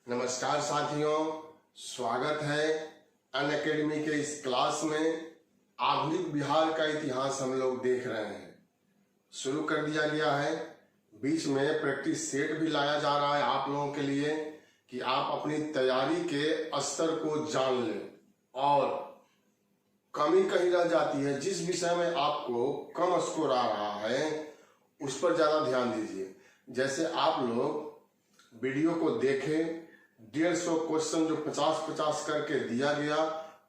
नमस्कार साथियों, स्वागत है अनअकैडमी के इस क्लास में। आधुनिक बिहार का इतिहास हम लोग देख रहे हैं। शुरू कर दिया गया है, बीच में प्रैक्टिस सेट भी लाया जा रहा है आप लोगों के लिए कि आप अपनी तैयारी के स्तर को जान लें और कमी कहीं रह जाती है, जिस विषय में आपको कम स्कोर आ रहा है उस पर ज्यादा ध्यान दीजिए। जैसे आप लोग वीडियो को देखें, 150 क्वेश्चन जो 50-50 करके दिया गया,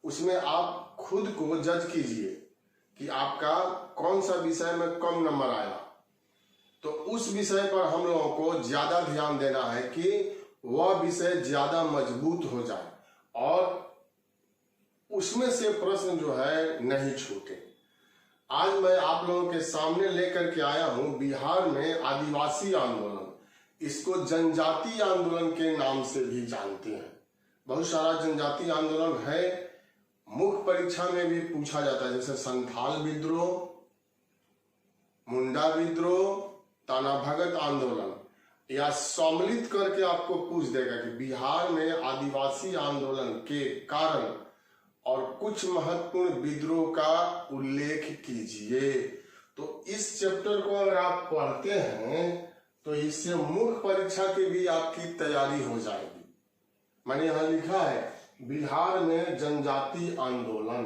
उसमें आप खुद को जज कीजिए कि आपका कौन सा विषय में कम नंबर आया। तो उस विषय पर हम लोगों को ज्यादा ध्यान देना है कि वह विषय ज्यादा मजबूत हो जाए और उसमें से प्रश्न जो है नहीं छूटे। आज मैं आप लोगों के सामने लेकर के आया हूं बिहार में आदिवासी आंदोलन। इसको जनजातीय आंदोलन के नाम से भी जानते हैं। बहुत सारा जनजातीय आंदोलन है, मुख्य परीक्षा में भी पूछा जाता है, जैसे संथाल विद्रोह, मुंडा विद्रोह, ताना भगत आंदोलन, या सम्मिलित करके आपको पूछ देगा कि बिहार में आदिवासी आंदोलन के कारण और कुछ महत्वपूर्ण विद्रोह का उल्लेख कीजिए। तो इस चैप्टर को अगर आप पढ़ते हैं तो इससे मुख्य परीक्षा की भी आपकी तैयारी हो जाएगी। मैंने यहां लिखा है बिहार में जनजातीय आंदोलन,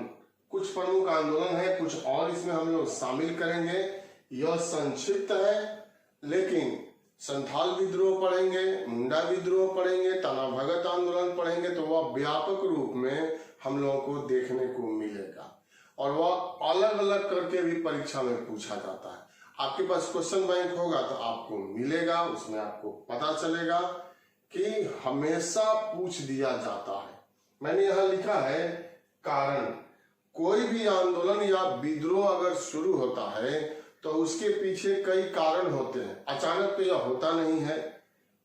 कुछ प्रमुख आंदोलन है, कुछ और इसमें हम लोग शामिल करेंगे। यह संक्षिप्त है, लेकिन संथाल विद्रोह पढ़ेंगे, मुंडा विद्रोह पढ़ेंगे, ताना भगत आंदोलन पढ़ेंगे तो वह व्यापक रूप में हम लोगों को देखने को मिलेगा और वह अलग अलग करके भी परीक्षा में पूछा जाता है। आपके पास क्वेश्चन बैंक होगा तो आपको मिलेगा, उसमें आपको पता चलेगा कि हमेशा पूछ दिया जाता है। मैंने यहां लिखा है कारण। कोई भी आंदोलन या विद्रोह अगर शुरू होता है तो उसके पीछे कई कारण होते हैं, अचानक तो यह होता नहीं है।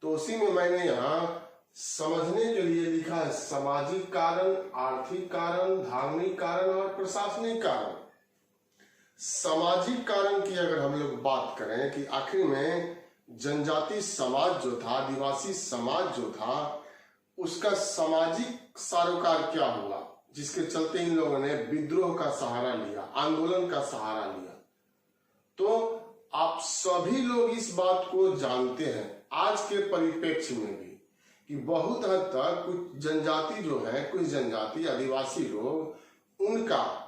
तो उसी में मैंने यहाँ समझने के लिए लिखा है सामाजिक कारण, आर्थिक कारण, धार्मिक कारण और प्रशासनिक कारण। सामाजिक कारण की अगर हम लोग बात करें कि आखिर में जनजाति समाज जो था, आदिवासी समाज जो था, उसका सामाजिक सरोकार क्या हुआ जिसके चलते इन लोगों ने विद्रोह का सहारा लिया, आंदोलन का सहारा लिया। तो आप सभी लोग इस बात को जानते हैं आज के परिप्रेक्ष्य में भी कि बहुत हद तक कुछ जनजाति जो है, कुछ जनजाति आदिवासी लोग, उनका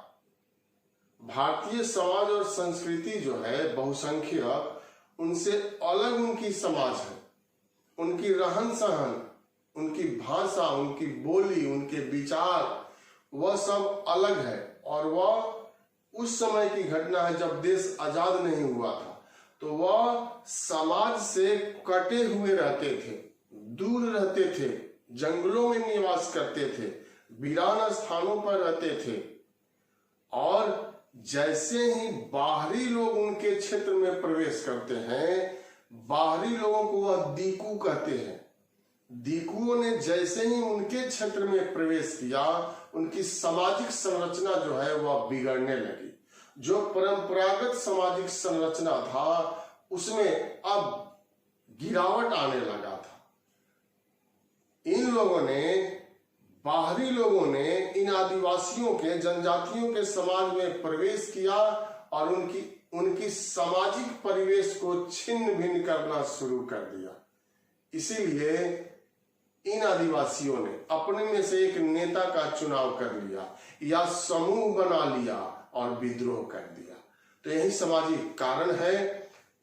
भारतीय समाज और संस्कृति जो है बहुसंख्यक, उनसे अलग उनकी समाज है, उनकी रहन सहन, उनकी भाषा, उनकी बोली, उनके विचार, वह सब अलग है। और वह उस समय की घटना है जब देश आजाद नहीं हुआ था, तो वह समाज से कटे हुए रहते थे, दूर रहते थे, जंगलों में निवास करते थे, वीरान स्थानों पर रहते थे। और जैसे ही बाहरी लोग उनके क्षेत्र में प्रवेश करते हैं, बाहरी लोगों को वह दीकू कहते हैं। दीकुओं ने जैसे ही उनके क्षेत्र में प्रवेश किया, उनकी सामाजिक संरचना जो है वह बिगड़ने लगी। जो परंपरागत सामाजिक संरचना था उसमें अब गिरावट आने लगा था। इन लोगों ने, बाहरी लोगों ने इन आदिवासियों के, जनजातियों के समाज में प्रवेश किया और उनकी सामाजिक परिवेश को छिन्न भिन्न करना शुरू कर दिया। इसीलिए इन आदिवासियों ने अपने में से एक नेता का चुनाव कर लिया या समूह बना लिया और विद्रोह कर दिया। तो यही सामाजिक कारण है।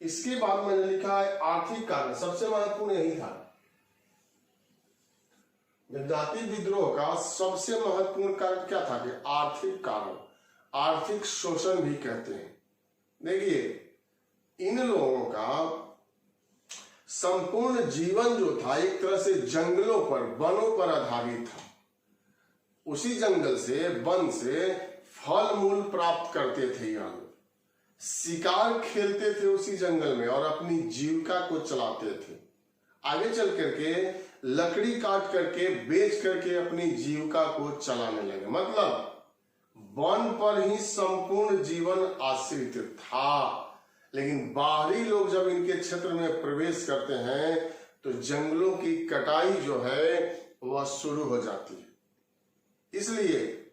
इसके बाद मैंने लिखा है आर्थिक कारण। सबसे महत्वपूर्ण यही था। जनजातीय विद्रोह का सबसे महत्वपूर्ण कारण क्या था कि आर्थिक कारण, आर्थिक शोषण भी कहते हैं। देखिए, इन लोगों का संपूर्ण जीवन जो था एक तरह से जंगलों पर, वनों पर आधारित था। उसी जंगल से, वन से फल मूल प्राप्त करते थे। यह लोग शिकार खेलते थे उसी जंगल में और अपनी जीविका को चलाते थे। आगे चल करके लकड़ी काट करके, बेच करके अपनी जीविका को चलाने लगे। मतलब वन पर ही संपूर्ण जीवन आश्रित था। लेकिन बाहरी लोग जब इनके क्षेत्र में प्रवेश करते हैं तो जंगलों की कटाई जो है वह शुरू हो जाती है। इसलिए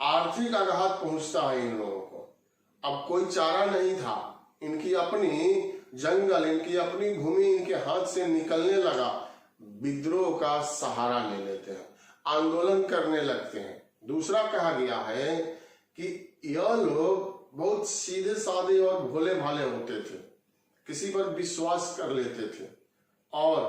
आर्थिक आघात पहुंचता है इन लोगों को। अब कोई चारा नहीं था, इनकी अपनी जंगल, इनकी अपनी भूमि इनके हाथ से निकलने लगा, विद्रोह का सहारा ले लेते हैं, आंदोलन करने लगते हैं। दूसरा कहा गया है कि यह लोग बहुत सीधे साधे और भोले भाले होते थे, किसी पर विश्वास कर लेते थे और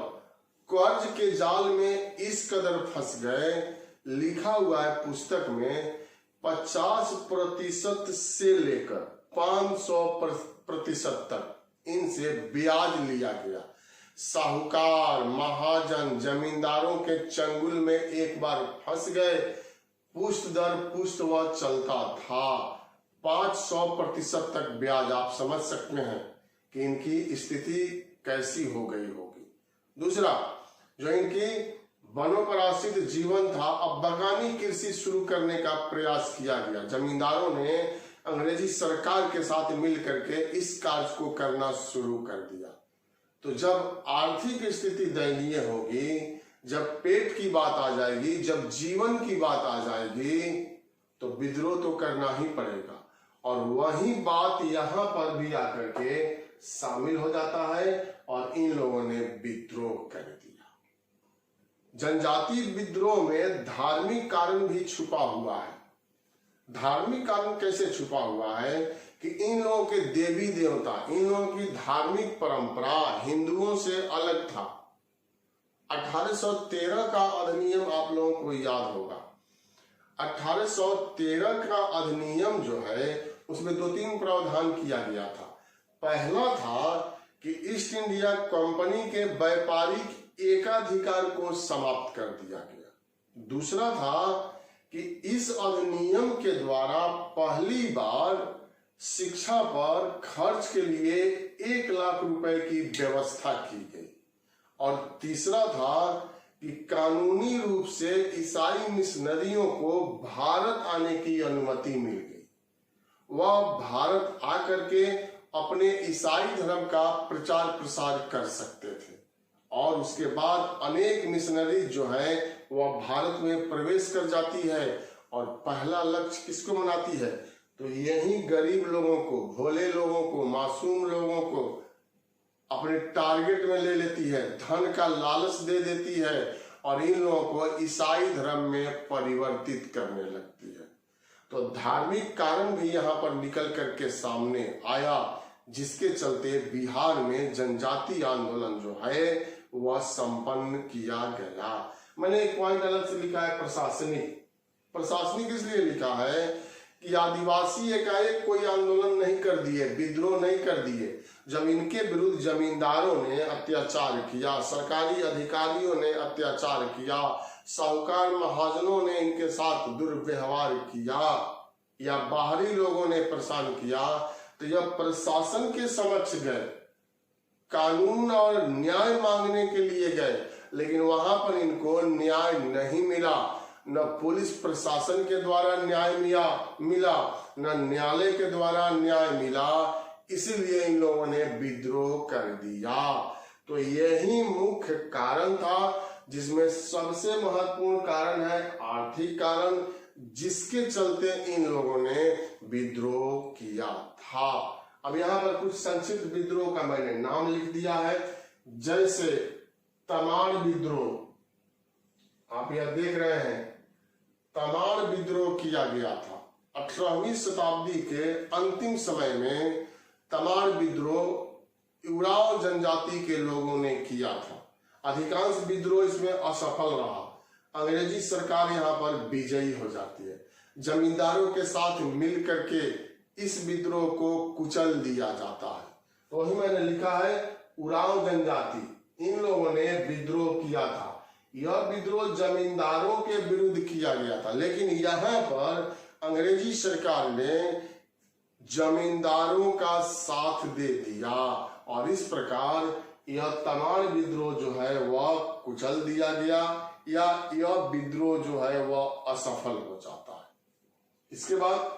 कर्ज के जाल में इस कदर फंस गए। लिखा हुआ है पुस्तक में 50% से लेकर 500% तक इनसे ब्याज लिया गया। साहूकार, महाजन, जमींदारों के चंगुल में एक बार फंस गए, पुश्त दर पुश्त वह चलता था। 500% तक ब्याज। आप समझ सकते हैं कि इनकी स्थिति कैसी हो गई होगी। दूसरा, जो इनकी वनोपराशित जीवन था, अब बागानी कृषि शुरू करने का प्रयास किया गया। जमींदारों ने अंग्रेजी सरकार के साथ मिल करके इस कार्य को करना शुरू कर दिया। तो जब आर्थिक स्थिति दयनीय होगी, जब पेट की बात आ जाएगी, जब जीवन की बात आ जाएगी, तो विद्रोह तो करना ही पड़ेगा। और वही बात यहाँ पर भी आकर के शामिल हो जाता है और इन लोगों ने विद्रोह कर दिया। जनजातीय विद्रोह में धार्मिक कारण भी छुपा हुआ है। धार्मिक कारण कैसे छुपा हुआ है कि इन लोगों के देवी देवता, इन लोगों की धार्मिक परंपरा हिंदुओं से अलग था। 1813 का अधिनियम आप लोगों को याद होगा। 1813 का अधिनियम जो है उसमें 2-3 प्रावधान किया गया था। पहला था कि ईस्ट इंडिया कंपनी के व्यापारिक एकाधिकार को समाप्त कर दिया गया। दूसरा था कि इस अधिनियम के द्वारा पहली बार शिक्षा पर खर्च के लिए 1 लाख रुपए की व्यवस्था की गई। और तीसरा था कि कानूनी रूप से ईसाई मिशनरियों को भारत आने की अनुमति मिल गई। वह भारत आकर के अपने ईसाई धर्म का प्रचार प्रसार कर सकते थे। और उसके बाद अनेक मिशनरी जो है वह भारत में प्रवेश कर जाती है और पहला लक्ष्य किसको बनाती है, तो यही गरीब लोगों को, भोले लोगों को, मासूम लोगों को अपने टारगेट में ले लेती है, धन का लालच दे देती है और इन लोगों को ईसाई धर्म में परिवर्तित करने लगती है। तो धार्मिक कारण भी यहाँ पर निकल करके सामने आया, जिसके चलते बिहार में जनजातीय आंदोलन जो है वह संपन्न किया गया। मैंने एक पॉइंट अलग से लिखा है प्रशासनिक। प्रशासनिक इसलिए लिखा है कि आदिवासी एकाएक कोई आंदोलन नहीं कर दिए, विद्रोह नहीं कर दिए। जब इनके विरुद्ध जमींदारों ने अत्याचार किया, सरकारी अधिकारियों ने अत्याचार किया, साहूकार महाजनों ने इनके साथ दुर्व्यवहार किया या बाहरी लोगों ने परेशान किया, तो जब प्रशासन के समक्ष गए, कानून और न्याय मांगने के लिए गए, लेकिन वहां पर इनको न्याय नहीं मिला। न पुलिस प्रशासन के द्वारा न्याय मिला, न न्यायालय के द्वारा न्याय मिला, इसलिए इन लोगों ने विद्रोह कर दिया। तो यही मुख्य कारण था, जिसमें सबसे महत्वपूर्ण कारण है आर्थिक कारण, जिसके चलते इन लोगों ने विद्रोह किया था। अब यहाँ पर कुछ संक्षिप्त विद्रोह का मैंने नाम लिख दिया है, जैसे तमाड़ विद्रोह, आप यह देख रहे हैं, तमाड़ विद्रोह किया गया था। 18वीं शताब्दी के अंतिम समय में तमाड़ विद्रोह उराव जनजाति के लोगों ने किया था। अधिकांश विद्रोह इसमें असफल रहा। अंग्रेजी सरकार यहाँ पर विजयी हो जाती है। जमींदारों के साथ मिल करके इस विद्रोह को कुचल दिया जाता है। तो वही मैंने लिखा है, उराव जनजाति, इन लोगों ने विद्रोह किया था। यह विद्रोह जमींदारों के विरुद्ध किया गया था, लेकिन यहाँ पर अंग्रेजी सरकार ने जमींदारों का साथ दे दिया और इस प्रकार यह तमाड़ विद्रोह जो है वह कुचल दिया गया या यह विद्रोह जो है वह असफल हो जाता है। इसके बाद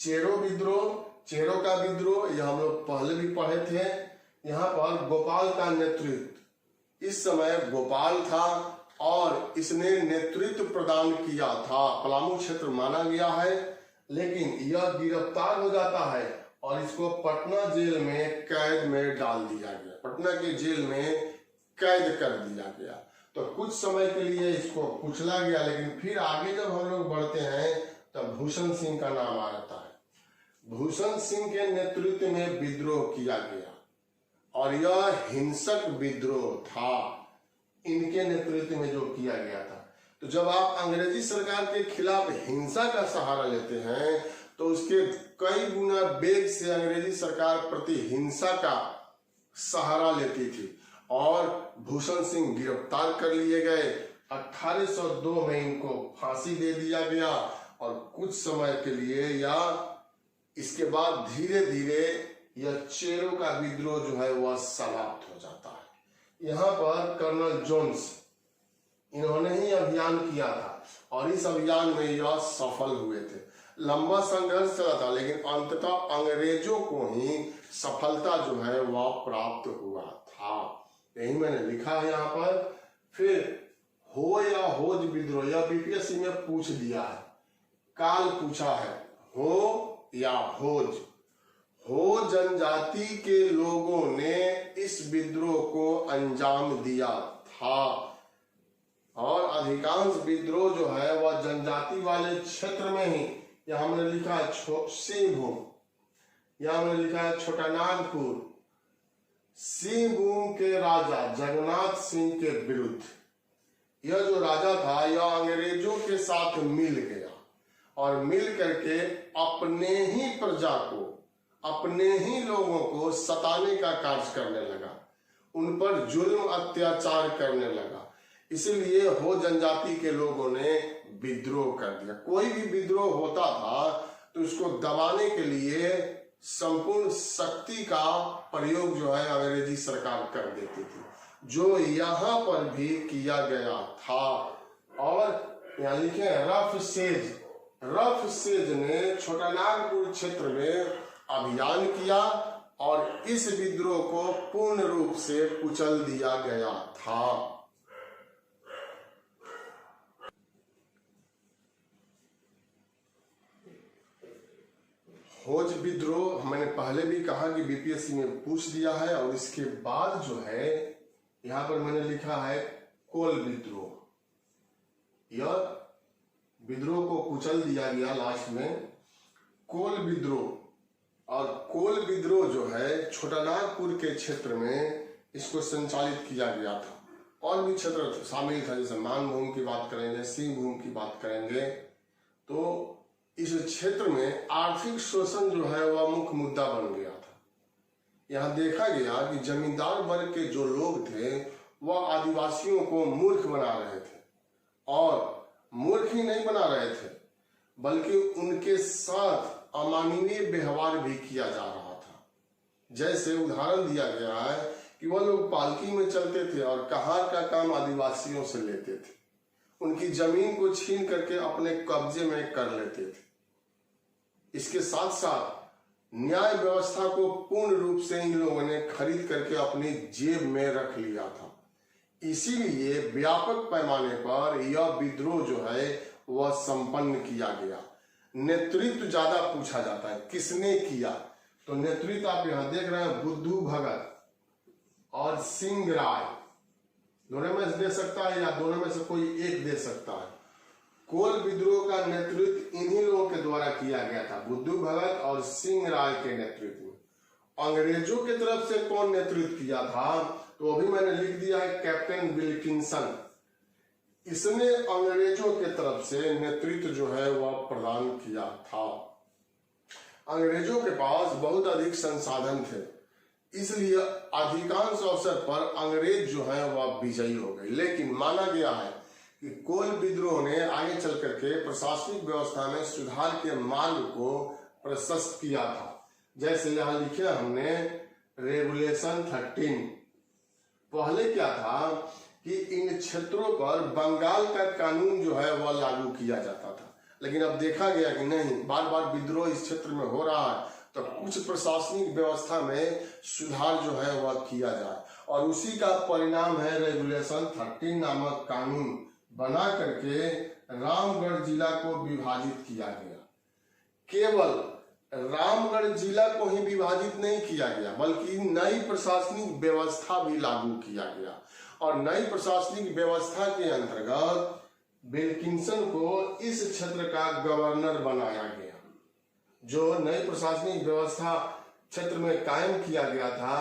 चेरो विद्रोह, चेरो का विद्रोह, यह हम लोग पहले भी पढ़े थे यहाँ पर गोपाल का नेतृत्व, इस समय गोपाल था और इसने नेतृत्व प्रदान किया था। पलामू क्षेत्र माना गया है, लेकिन यह गिरफ्तार हो जाता है और इसको पटना जेल में कैद में डाल दिया गया। पटना के जेल में कैद कर दिया गया। तो कुछ समय के लिए इसको कुचला गया, लेकिन फिर आगे जब हम लोग बढ़ते हैं तब भूषण सिंह का नाम आ जाता है। भूषण सिंह के नेतृत्व में विद्रोह किया गया और यह हिंसक विद्रोह था, इनके नेतृत्व में जो किया गया था। तो जब आप अंग्रेजी सरकार के खिलाफ हिंसा का सहारा लेते हैं तो उसके कई गुना वेग से अंग्रेजी सरकार प्रति हिंसा का सहारा लेती थी और भूषण सिंह गिरफ्तार कर लिए गए। 1802 में इनको फांसी दे दिया गया और कुछ समय के लिए या इसके बाद धीरे धीरे यह चेरों का विद्रोह जो है वह समाप्त हो जाता है। यहाँ पर कर्नल जोन्स, इन्होंने ही अभियान किया था और इस अभियान में यह सफल हुए थे। लंबा संघर्ष चला था, लेकिन अंततः अंग्रेजों को ही सफलता जो है वह प्राप्त हुआ था। यही मैंने लिखा है यहाँ पर। फिर हो या होज विद्रोह, यह बीपीएससी में पूछ दिया है, काल पूछा है, हो या होज। हो जनजाति के लोगों ने इस विद्रोह को अंजाम दिया था और अधिकांश विद्रोह जो है वह जनजाति वाले क्षेत्र में ही, या हमने लिखा है सिंहभूम, या हमने लिखा है छोटा नागपुर। सिंहभूम के राजा जगन्नाथ सिंह के विरुद्ध यह जो राजा था यह अंग्रेजों के साथ मिल गया और मिल करके अपने ही प्रजा को, अपने ही लोगों को सताने का कार्य करने लगा, उन पर जुल्म अत्याचार करने लगा। इसलिए हो जनजाति के लोगों ने विद्रोह कर दिया। कोई भी विद्रोह होता था तो उसको दबाने के लिए संपूर्ण शक्ति का प्रयोग जो है अंग्रेजी सरकार कर देती थी, जो यहाँ पर भी किया गया था। और यहाँ लिखे रफ सेज ने छोटा नागपुर क्षेत्र में अभियान किया और इस विद्रोह को पूर्ण रूप से कुचल दिया गया था। होज विद्रोह मैंने पहले भी कहा कि बीपीएससी में पूछ दिया है। और इसके बाद जो है यहाँ पर मैंने लिखा है कोल विद्रोह। यह विद्रोह को कुचल दिया गया लास्ट में, कोल विद्रोह। और कोल विद्रोह जो है छोटा नागपुर के क्षेत्र में इसको संचालित किया गया था। और भी क्षेत्र शामिल था, जैसे मानभूम की बात करेंगे, सिंहभूम की बात करेंगे। तो इस क्षेत्र में आर्थिक शोषण जो है वह मुख्य मुद्दा बन गया था। यहाँ देखा गया कि जमींदार वर्ग के जो लोग थे वह आदिवासियों को मूर्ख बना रहे थे, और मूर्ख ही नहीं बना रहे थे बल्कि उनके साथ अमानवीय व्यवहार भी किया जा रहा था। जैसे उदाहरण दिया गया है कि वह लोग पालकी में चलते थे और कहार का काम आदिवासियों से लेते थे, उनकी जमीन को छीन करके अपने कब्जे में कर लेते थे। इसके साथ साथ न्याय व्यवस्था को पूर्ण रूप से इन लोगों ने खरीद करके अपनी जेब में रख लिया था। इसीलिए व्यापक पैमाने पर यह विद्रोह जो है वह संपन्न किया गया। नेतृत्व ज्यादा पूछा जाता है, किसने किया? तो नेतृत्व आप यहां देख रहे हैं, बुद्धू भगत और सिंह राय, दोनों में से दे सकता है या दोनों में से कोई एक दे सकता है। कोल विद्रोह का नेतृत्व इन्हीं लोगों के द्वारा किया गया था, बुद्धू भगत और सिंह राय के नेतृत्व में। अंग्रेजों की तरफ से कौन नेतृत्व किया था तो अभी मैंने लिख दिया है, कैप्टन विल्किंसन। इसने अंग्रेजों के तरफ से नेतृत्व जो है वह प्रदान किया था। अंग्रेजों के पास बहुत अधिक संसाधन थे, इसलिए अधिकांश अवसर पर अंग्रेज जो है वह विजयी हो गए। लेकिन माना गया है कि कोल विद्रोह ने आगे चल करके प्रशासनिक व्यवस्था में सुधार के मार्ग को प्रशस्त किया था। जैसे यहाँ लिखे हमने रेगुलेशन 13। पहले क्या था कि इन क्षेत्रों पर बंगाल का कानून जो है वह लागू किया जाता था, लेकिन अब देखा गया कि नहीं, बार बार विद्रोह इस क्षेत्र में हो रहा है तो कुछ प्रशासनिक व्यवस्था में सुधार जो है वह किया जाए, और उसी का परिणाम है रेगुलेशन 13 नामक कानून बना करके रामगढ़ जिला को विभाजित किया गया। केवल रामगढ़ जिला को ही विभाजित नहीं किया गया, बल्कि नई प्रशासनिक व्यवस्था भी लागू किया गया, और नई प्रशासनिक व्यवस्था के अंतर्गत विल्किंसन को इस क्षेत्र का गवर्नर बनाया गया। जो नई प्रशासनिक व्यवस्था क्षेत्र में कायम किया गया था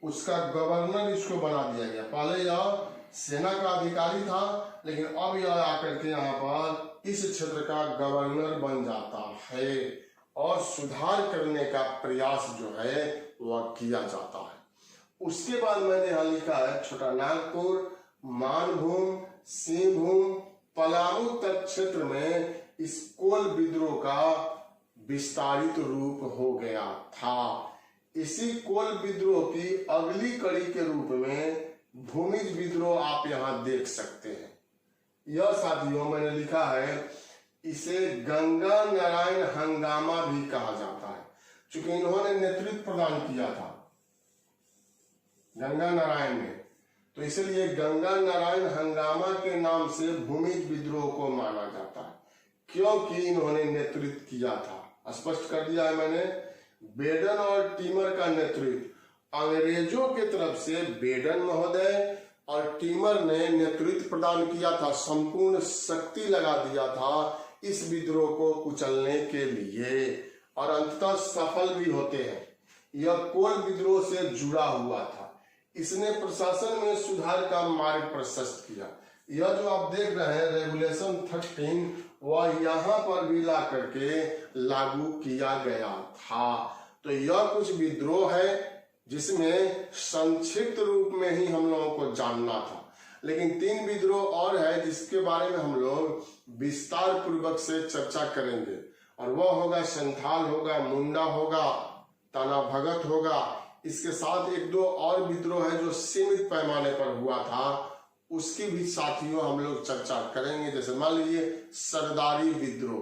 उसका गवर्नर इसको बना दिया गया। पहले यह सेना का अधिकारी था, लेकिन अब यह आकर के यहाँ पर इस क्षेत्र का गवर्नर बन जाता है, और सुधार करने का प्रयास जो है वह किया जाता है। उसके बाद मैंने यहाँ लिखा है छोटा नागपुर, मानभूम, सिंहभूम, पलामू तक क्षेत्र में इस कोल विद्रोह का विस्तारित रूप हो गया था। इसी कोल विद्रोह की अगली कड़ी के रूप में भूमिज विद्रोह आप यहाँ देख सकते हैं। यह साथियों मैंने लिखा है, इसे गंगा नारायण हंगामा भी कहा जाता है, क्योंकि इन्होंने नेतृत्व प्रदान किया था गंगा नारायण ने, तो इसलिए गंगा नारायण हंगामा के नाम से भूमिज विद्रोह को माना जाता है, क्योंकि इन्होंने नेतृत्व किया था। स्पष्ट कर दिया है मैंने। बेडन और टीमर का नेतृत्व अंग्रेजों के तरफ से बेडन महोदय और टीमर ने नेतृत्व प्रदान किया था, संपूर्ण शक्ति लगा दिया था इस विद्रोह को कुचलने के लिए, और अंततः सफल भी होते हैं। यह कोल विद्रोह से जुड़ा हुआ था, इसने प्रशासन में सुधार का मार्ग प्रशस्त किया। यह जो आप देख रहे हैं रेगुलेशन 13 वह यहाँ पर भी ला करके लागू किया गया था। तो यह कुछ विद्रोह है जिसमें संक्षिप्त रूप में ही हम लोगों को जानना था, लेकिन 3 विद्रोह और है जिसके बारे में हम लोग विस्तार पूर्वक से चर्चा करेंगे, और वह होगा संथाल होगा, मुंडा होगा, ताना भगत होगा। इसके साथ 1-2 और विद्रोह है जो सीमित पैमाने पर हुआ था, उसकी भी साथियों हम लोग चर्चा करेंगे। जैसे मान लीजिए सरदारी विद्रोह,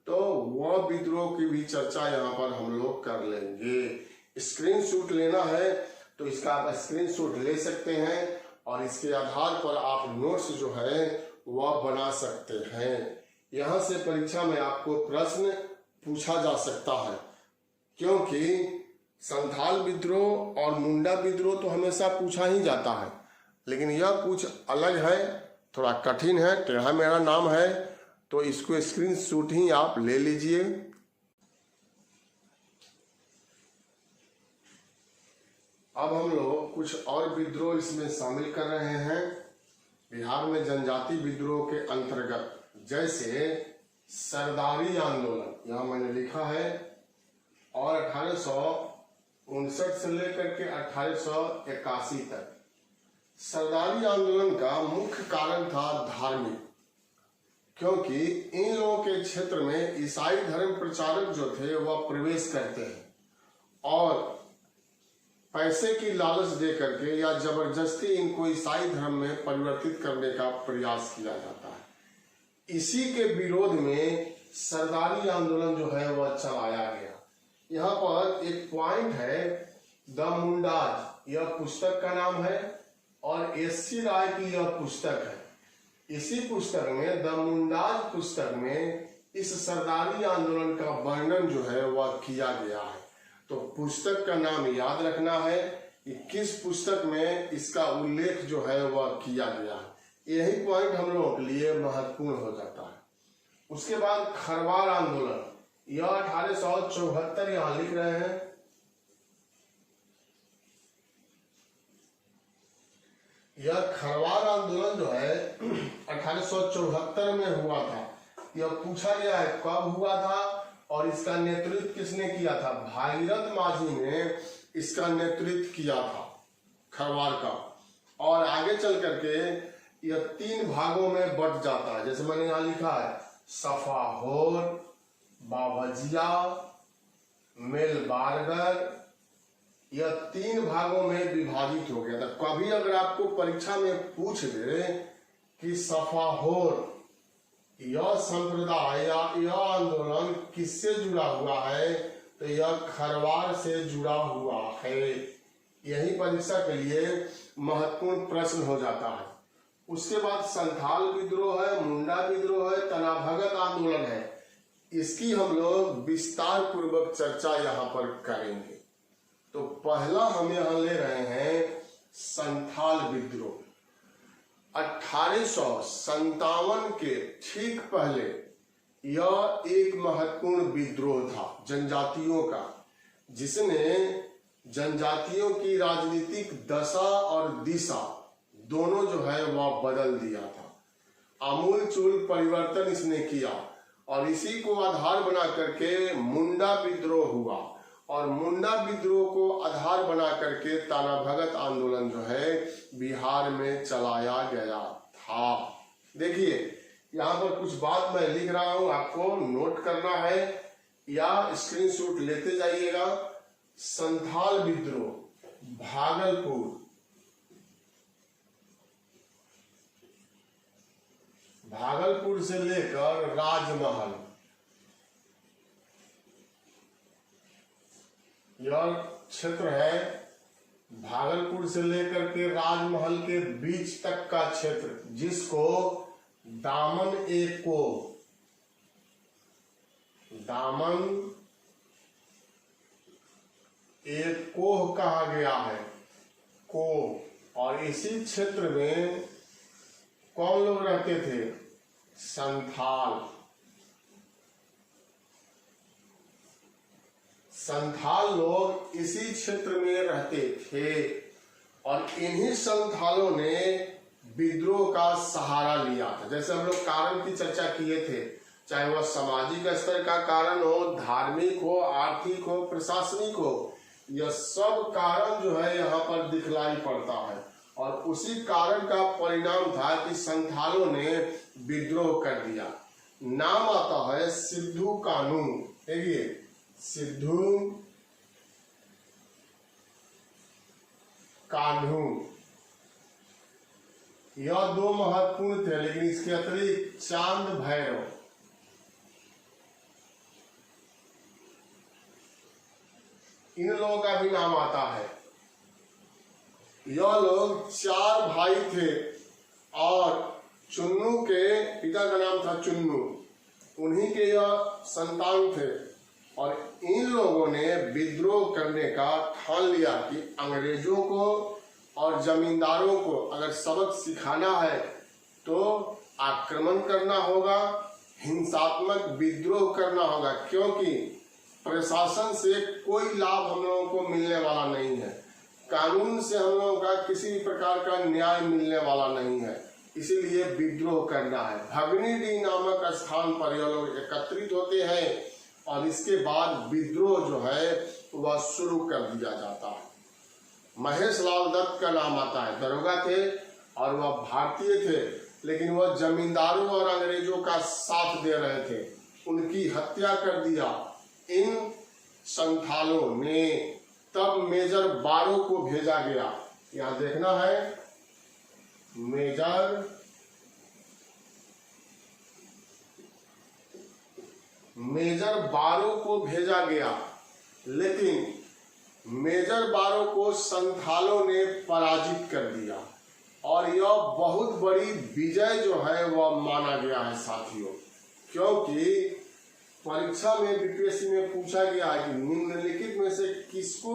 तो वह विद्रोह की भी चर्चा यहाँ पर हम लोग कर लेंगे। स्क्रीनशॉट लेना है तो इसका आप स्क्रीनशॉट ले सकते हैं, और इसके आधार पर आप नोट्स जो है वह बना सकते हैं। यहाँ से परीक्षा में आपको प्रश्न पूछा जा सकता है, क्योंकि संथाल विद्रोह और मुंडा विद्रोह तो हमेशा पूछा ही जाता है, लेकिन यह कुछ अलग है, थोड़ा कठिन है, टेढ़ा मेढ़ा नाम है, तो इसको स्क्रीनशॉट ही आप ले लीजिए। अब हम लोग कुछ और विद्रोह इसमें शामिल कर रहे हैं बिहार में जनजाति विद्रोह के अंतर्गत, जैसे सरदारी आंदोलन, यहाँ मैंने लिखा है, और 1859 से लेकर के 1881 तक। सरदारी आंदोलन का मुख्य कारण था धार्मिक, क्योंकि इन लोगों के क्षेत्र में ईसाई धर्म प्रचारक जो थे वह प्रवेश करते हैं, और पैसे की लालच दे करके या जबरदस्ती इनको ईसाई धर्म में परिवर्तित करने का प्रयास किया जाता है। इसी के विरोध में सरदारी आंदोलन जो है वह चलाया गया। यहाँ पर एक पॉइंट है, द मुंडाज, यह पुस्तक का नाम है, और एस.सी. राय की यह पुस्तक है। इसी पुस्तक में, द मुंडाज पुस्तक में, इस सरदारी आंदोलन का वर्णन जो है वह किया गया है। तो पुस्तक का नाम याद रखना है कि किस पुस्तक में इसका उल्लेख जो है वह किया गया है। यही पॉइंट हम लोगों के लिए महत्वपूर्ण हो जाता है। उसके बाद खरवार आंदोलन, यह 1874 यहाँ लिख रहे हैं। यह खरवार आंदोलन जो है 1874 में हुआ था। यह पूछा गया है कब हुआ था और इसका नेतृत्व किसने किया था। भागीरथ माझी ने इसका नेतृत्व किया था खरवार का, और आगे चल करके यह 3 भागों में बट जाता है। जैसे मैंने यहाँ लिखा है, सफाहोर, बावजिया, मेलबारगर, यह 3 भागों में विभाजित हो गया था। कभी अगर आपको परीक्षा में पूछ दे कि सफाहोर यह संप्रदाय या यह आंदोलन किससे जुड़ा हुआ है, तो यह खरवार से जुड़ा हुआ है। यही परीक्षा के लिए महत्वपूर्ण प्रश्न हो जाता है। उसके बाद संथाल विद्रोह है, मुंडा विद्रोह है, तना भगत आंदोलन है। इसकी हम लोग विस्तार पूर्वक चर्चा यहाँ पर करेंगे। तो पहला हम यहाँ ले रहे हैं संथाल विद्रोह। 1857 के ठीक पहले यह एक महत्वपूर्ण विद्रोह था जनजातियों का, जिसने जनजातियों की राजनीतिक दशा और दिशा दोनों जो है वह बदल दिया था। आमूलचूल परिवर्तन इसने किया और इसी को आधार बना करके मुंडा विद्रोह हुआ और मुंडा विद्रोह को आधार बना करके ताना भगत आंदोलन जो है बिहार में चलाया गया था। देखिए यहाँ पर कुछ बात मैं लिख रहा हूं, आपको नोट करना है या स्क्रीनशॉट लेते जाइएगा। संथाल विद्रोह भागलपुर से लेकर राजमहल, यह क्षेत्र है भागलपुर से लेकर के राजमहल के बीच तक का क्षेत्र, जिसको दामन एक कोह कहा गया है, कोह। और इसी क्षेत्र में कौन लोग रहते थे? संथाल लोग इसी क्षेत्र में रहते थे और इन्हीं संथालों ने विद्रोह का सहारा लिया था। जैसे हम लोग कारण की चर्चा किए थे, चाहे वह सामाजिक स्तर का कारण हो, धार्मिक हो, आर्थिक हो, प्रशासनिक हो, यह सब कारण जो है यहाँ पर दिखलाई पड़ता है। और उसी कारण का परिणाम था कि संथालों ने विद्रोह कर दिया। नाम आता है सिद्धू कानू। देखिए सिद्धू कान्हू, यह दो महत्वपूर्ण थे, लेकिन इसके अतिरिक्त चांद भैरव, इन लोगों का भी नाम आता है। यह लोग 4 भाई थे और चुन्नू के पिता का नाम था चुन्नू, उन्हीं के यह संतान थे। और इन लोगों ने विद्रोह करने का ठान लिया कि अंग्रेजों को और जमींदारों को अगर सबक सिखाना है तो आक्रमण करना होगा, हिंसात्मक विद्रोह करना होगा, क्योंकि प्रशासन से कोई लाभ हम लोगों को मिलने वाला नहीं है, कानून से हम लोगों का किसी भी प्रकार का न्याय मिलने वाला नहीं है, इसीलिए विद्रोह करना है। भगनीडीह नामक स्थान पर ये लोग एकत्रित होते हैं और इसके बाद विद्रोह जो है वह शुरू कर दिया जाता है। महेश लाल दत्त का नाम आता है, दरोगा थे और वह भारतीय थे, लेकिन वह जमींदारों और अंग्रेजों का साथ दे रहे थे। उनकी हत्या कर दिया इन संथालों ने। तब मेजर बारो को भेजा गया, यहाँ देखना है, मेजर बारो को भेजा गया, लेकिन मेजर बारो को संथालों ने पराजित कर दिया और यह बहुत बड़ी विजय जो है वह माना गया है साथियों, क्योंकि परीक्षा में बीपीएससी में पूछा गया है कि निम्नलिखित में से किसको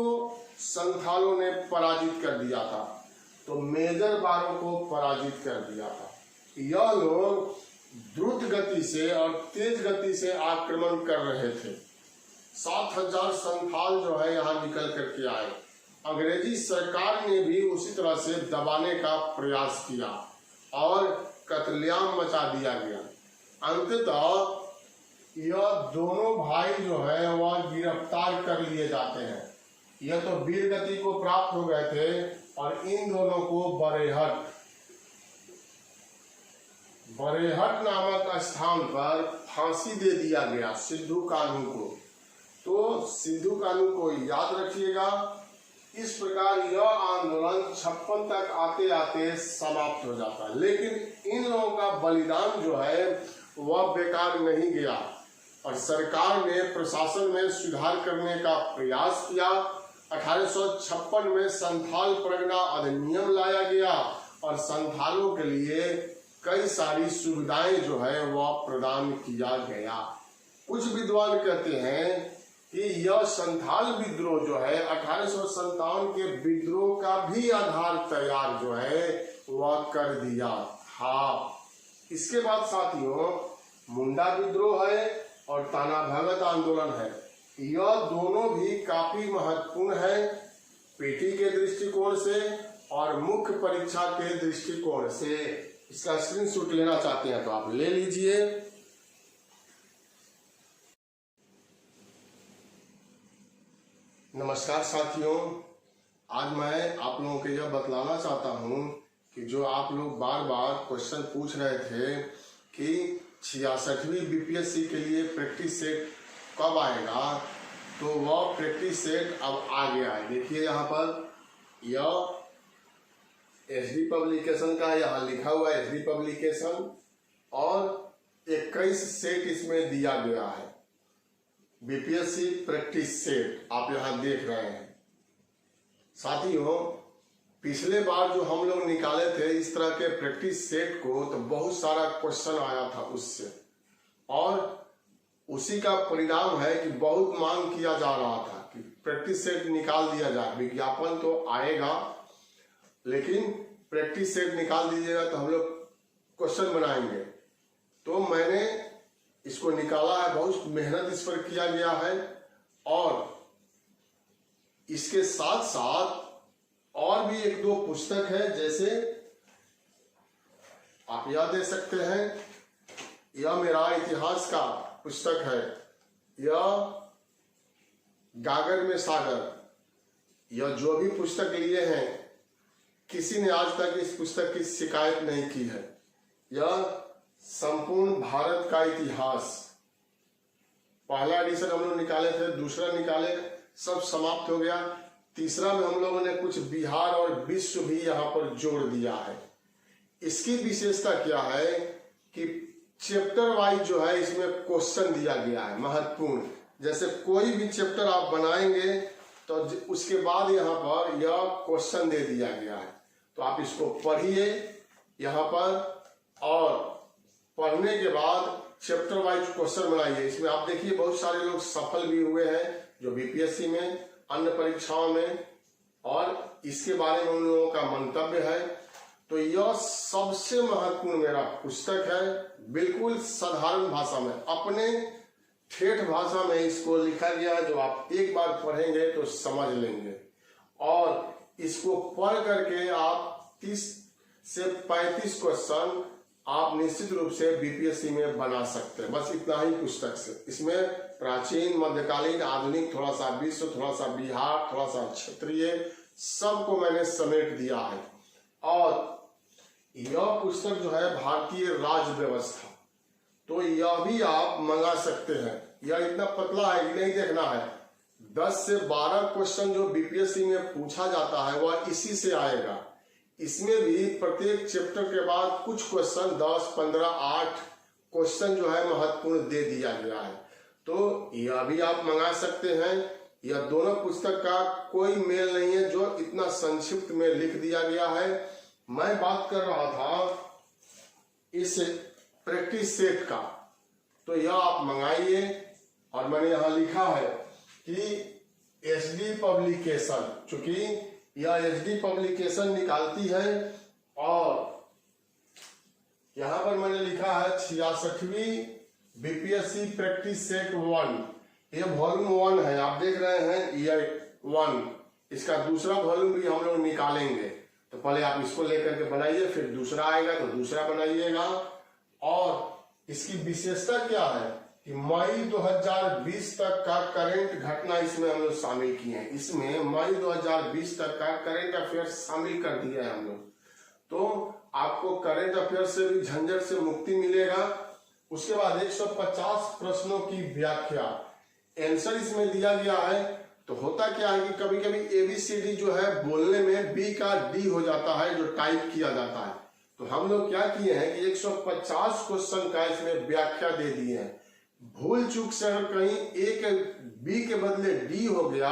संथालों ने पराजित कर दिया था, तो मेजर बारो को पराजित कर दिया था। यह लोग द्रुत गति से और तेज गति से आक्रमण कर रहे थे। 7,000 संथाल जो है यहाँ निकल करके आए। अंग्रेजी सरकार ने भी उसी तरह से दबाने का प्रयास किया और कत्लेआम मचा दिया गया। अंततः यह दोनों भाई जो है वह गिरफ्तार कर लिए जाते हैं। यह तो वीर गति को प्राप्त हो गए थे और इन दोनों को बरेहट नामक स्थान पर फांसी दे दिया गया सिद्धू कान्हू को। तो सिद्धू कान्हू को याद रखिएगा। इस प्रकार यह आंदोलन 56 तक आते आते समाप्त हो जाता है, लेकिन इन लोगों का बलिदान जो है वह बेकार नहीं गया। और सरकार ने प्रशासन में सुधार करने का प्रयास किया। 1856 में संथाल परगना अधिनियम लाया गया और संथालों के लिए कई सारी सुविधाएं जो है वह प्रदान किया गया। कुछ विद्वान कहते हैं कि यह संथाल विद्रोह जो है 1857 के विद्रोह का भी आधार तैयार जो है वह कर दिया था। इसके बाद साथियों मुंडा विद्रोह है और ताना भगत आंदोलन है। यह दोनों भी काफी महत्वपूर्ण है पीटी के दृष्टिकोण से और मुख्य परीक्षा के दृष्टिकोण से। इसका स्क्रीनशॉट लेना चाहते हैं तो आप ले लीजिए। नमस्कार साथियों, आज मैं आप लोगों को यह बतलाना चाहता हूं कि जो आप लोग बार बार क्वेश्चन पूछ रहे थे कि 66वीं बीपीएससी के लिए प्रैक्टिस सेट कब आएगा, तो वह प्रैक्टिस सेट अब आ गया है। देखिए यहाँ पर यह एसडी पब्लिकेशन का यहाँ लिखा हुआ है एसडी पब्लिकेशन और 21 सेट इसमें दिया गया है। बीपीएससी प्रैक्टिस सेट आप यहाँ देख रहे हैं। साथियों पिछले बार जो हम लोग निकाले थे इस तरह के प्रैक्टिस सेट को तो बहुत सारा क्वेश्चन आया था उससे, और उसी का परिणाम है कि बहुत मांग किया जा रहा था कि प्रैक्टिस सेट निकाल दिया जाए। विज्ञापन तो आएगा लेकिन प्रैक्टिस सेट निकाल दीजिएगा तो हम लोग क्वेश्चन बनाएंगे। तो मैंने इसको निकाला है, बहुत मेहनत इस पर किया गया है और इसके साथ साथ और भी एक दो पुस्तक है, जैसे आप यह दे सकते हैं, यह मेरा इतिहास का पुस्तक है, यह गागर में सागर। यह जो भी पुस्तक लिए हैं किसी ने आज तक इस पुस्तक की शिकायत नहीं की है। यह संपूर्ण भारत का इतिहास, पहला एडिशन हम लोग निकाले थे, दूसरा निकाले, सब समाप्त हो गया। तीसरा में हम लोगों ने कुछ बिहार और विश्व भी यहाँ पर जोड़ दिया है। इसकी विशेषता क्या है कि चैप्टर वाइज जो है इसमें क्वेश्चन दिया गया है महत्वपूर्ण। जैसे कोई भी चैप्टर आप बनाएंगे तो उसके बाद यहाँ पर यह क्वेश्चन दे दिया गया है, तो आप इसको पढ़िए यहाँ पर और पढ़ने के बाद चैप्टर वाइज क्वेश्चन बनाइए। इसमें आप देखिए बहुत सारे लोग सफल भी हुए हैं जो बीपीएससी में, अन्य परीक्षाओं में, और इसके बारे में उन लोगों का मंतव्य है। तो यह सबसे महत्वपूर्ण मेरा पुस्तक है, बिल्कुल साधारण भाषा में, अपने ठेठ भाषा में इसको लिखा गया है, जो आप एक बार पढ़ेंगे तो समझ लेंगे। और इसको पढ़ करके आप 30 से 35 क्वेश्चन आप निश्चित रूप से बीपीएससी में बना सकते हैं, बस इतना ही पुस्तक से। इसमें प्राचीन, मध्यकालीन, आधुनिक, थोड़ा सा विश्व, थोड़ा सा बिहार, थोड़ा सा क्षेत्रीय, सबको मैंने समेट दिया है। और यह पुस्तक जो है भारतीय राज्य व्यवस्था, तो यह भी आप मंगा सकते हैं। यह इतना पतला है कि नहीं देखना है, 10 से 12 क्वेश्चन जो बीपीएससी में पूछा जाता है वह इसी से आएगा। इसमें भी प्रत्येक चैप्टर के बाद कुछ क्वेश्चन 10, 15, 8 क्वेश्चन जो है महत्वपूर्ण दे दिया गया है, तो यह भी आप मंगा सकते हैं। यह दोनों पुस्तक का कोई मेल नहीं है जो इतना संक्षिप्त में लिख दिया गया है। मैं बात कर रहा था इस प्रैक्टिस सेट का, तो यह आप मंगाइए। और मैंने यहाँ लिखा है कि एसडी पब्लिकेशन, चूंकि यह एसडी पब्लिकेशन निकालती है, और यहाँ पर मैंने लिखा है 66वीं बीपीएससी प्रैक्टिस सेट 1, ये वॉल्यूम 1 है, आप देख रहे हैं, ये 1। इसका दूसरा वॉल्यूम भी हम लोग निकालेंगे, तो पहले आप इसको लेकर के बनाइए, फिर दूसरा आएगा तो दूसरा बनाइएगा। और इसकी विशेषता क्या है कि मई 2020 तक का करंट घटना इसमें हम लोग शामिल किए हैं। इसमें मई 2020 तक का करंट अफेयर्स शामिल कर दिया है हम लोग, तो आपको करंट अफेयर से भी झंझट से मुक्ति मिलेगा। उसके बाद 150 प्रश्नों की व्याख्या, आंसर इसमें दिया गया है। तो होता क्या है कि कभी कभी ABCD जो है बोलने में B का D हो जाता है जो टाइप किया जाता है, तो हम लोग क्या किए हैं कि 150 क्वेश्चन का इसमें व्याख्या दे दिए हैं। भूल चूक से अगर कहीं ए के बी के बदले डी हो गया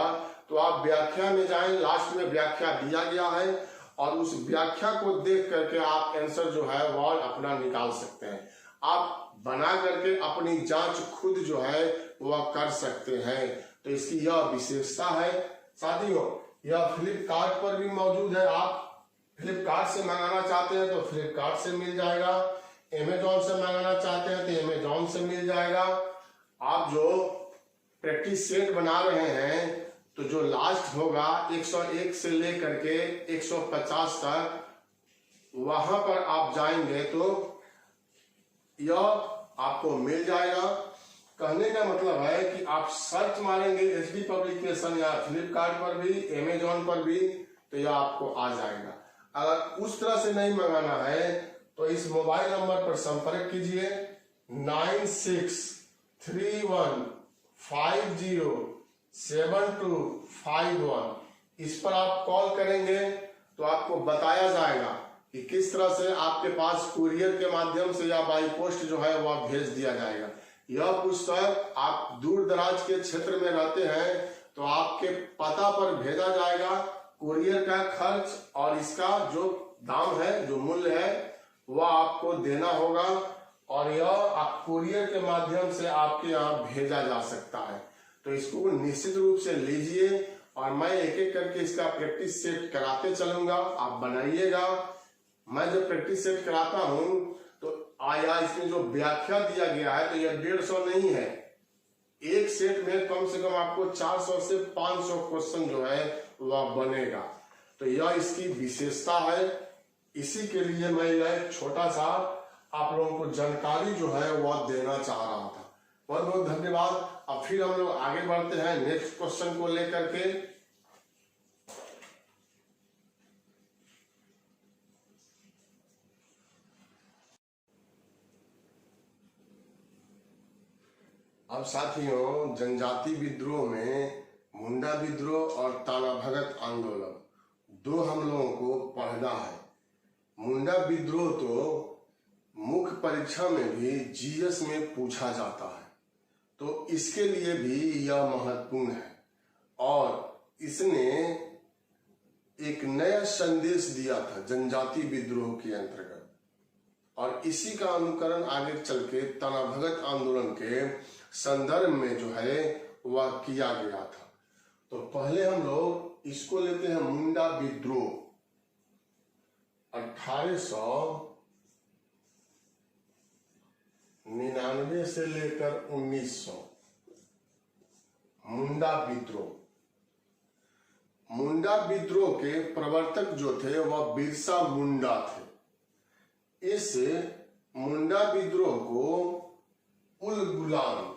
तो आप व्याख्या में जाएं, लास्ट में व्याख्या दिया गया है और उस व्याख्या को देख करके आप आंसर जो है वो अपना निकाल सकते हैं। आप बना करके अपनी जांच खुद जो है वह कर सकते हैं। तो इसकी यह विशेषता है। साथियों, यह फ्लिपकार्ट पर भी मौजूद है। आप फ्लिपकार्ट से मंगाना चाहते हैं तो फ्लिपकार्ट से मिल जाएगा, अमेजॉन से मंगाना चाहते हैं तो अमेजॉन से मिल जाएगा। आप जो प्रैक्टिस सेट बना रहे हैं तो जो लास्ट होगा 101 से लेकर के 150 तक, वहां पर आप जाएंगे तो यह आपको मिल जाएगा। कहने का मतलब है कि आप सर्च मारेंगे एचडी पब्लिकेशन या फ्लिपकार्ट पर भी, अमेजॉन पर भी, तो यह आपको आ जाएगा। अगर उस तरह से नहीं मंगाना है तो इस मोबाइल नंबर पर संपर्क कीजिए 9631507251। इस पर आप कॉल करेंगे तो आपको बताया जाएगा कि किस तरह से आपके पास कुरियर के माध्यम से या बाई पोस्ट जो है वह भेज दिया जाएगा। यह पुस्तक आप दूर दराज के क्षेत्र में रहते हैं तो आपके पता पर भेजा जाएगा। कुरियर का खर्च और इसका जो दाम है, जो मूल्य है, वह आपको देना होगा और यह आप कुरियर के माध्यम से आपके यहाँ भेजा जा सकता है। तो इसको निश्चित रूप से लीजिए और मैं एक एक करके इसका प्रैक्टिस सेट कराते चलूंगा। आप बनाइएगा। मैं जब प्रैक्टिस सेट कराता हूं तो आया इसमें जो व्याख्या दिया गया है तो यह 150 नहीं है। एक सेट में कम से कम आपको 400 से 500 क्वेश्चन जो है वह बनेगा। तो यह इसकी विशेषता है। इसी के लिए मैं यह छोटा सा आप लोगों को जानकारी जो है वह देना चाह रहा था। बहुत बहुत धन्यवाद। अब फिर हम लोग आगे बढ़ते हैं नेक्स्ट क्वेश्चन को लेकर के। अब साथियों, जनजाति विद्रोह में मुंडा विद्रोह और ताना भगत आंदोलन दो हम लोगों को पढ़ना है। मुंडा विद्रोह तो मुख्य परीक्षा में भी जीएस में पूछा जाता है, तो इसके लिए भी यह महत्वपूर्ण है और इसने एक नया संदेश दिया था जनजाति विद्रोह के अंतर्गत और इसी का अनुकरण आगे चल के ताना भगत आंदोलन के संदर्भ में जो है वह किया गया था। तो पहले हम लोग इसको लेते हैं मुंडा विद्रोह 1899 से लेकर 1900। मुंडा विद्रोह के प्रवर्तक जो थे वह बिरसा मुंडा थे। इस मुंडा विद्रोह को उलगुलान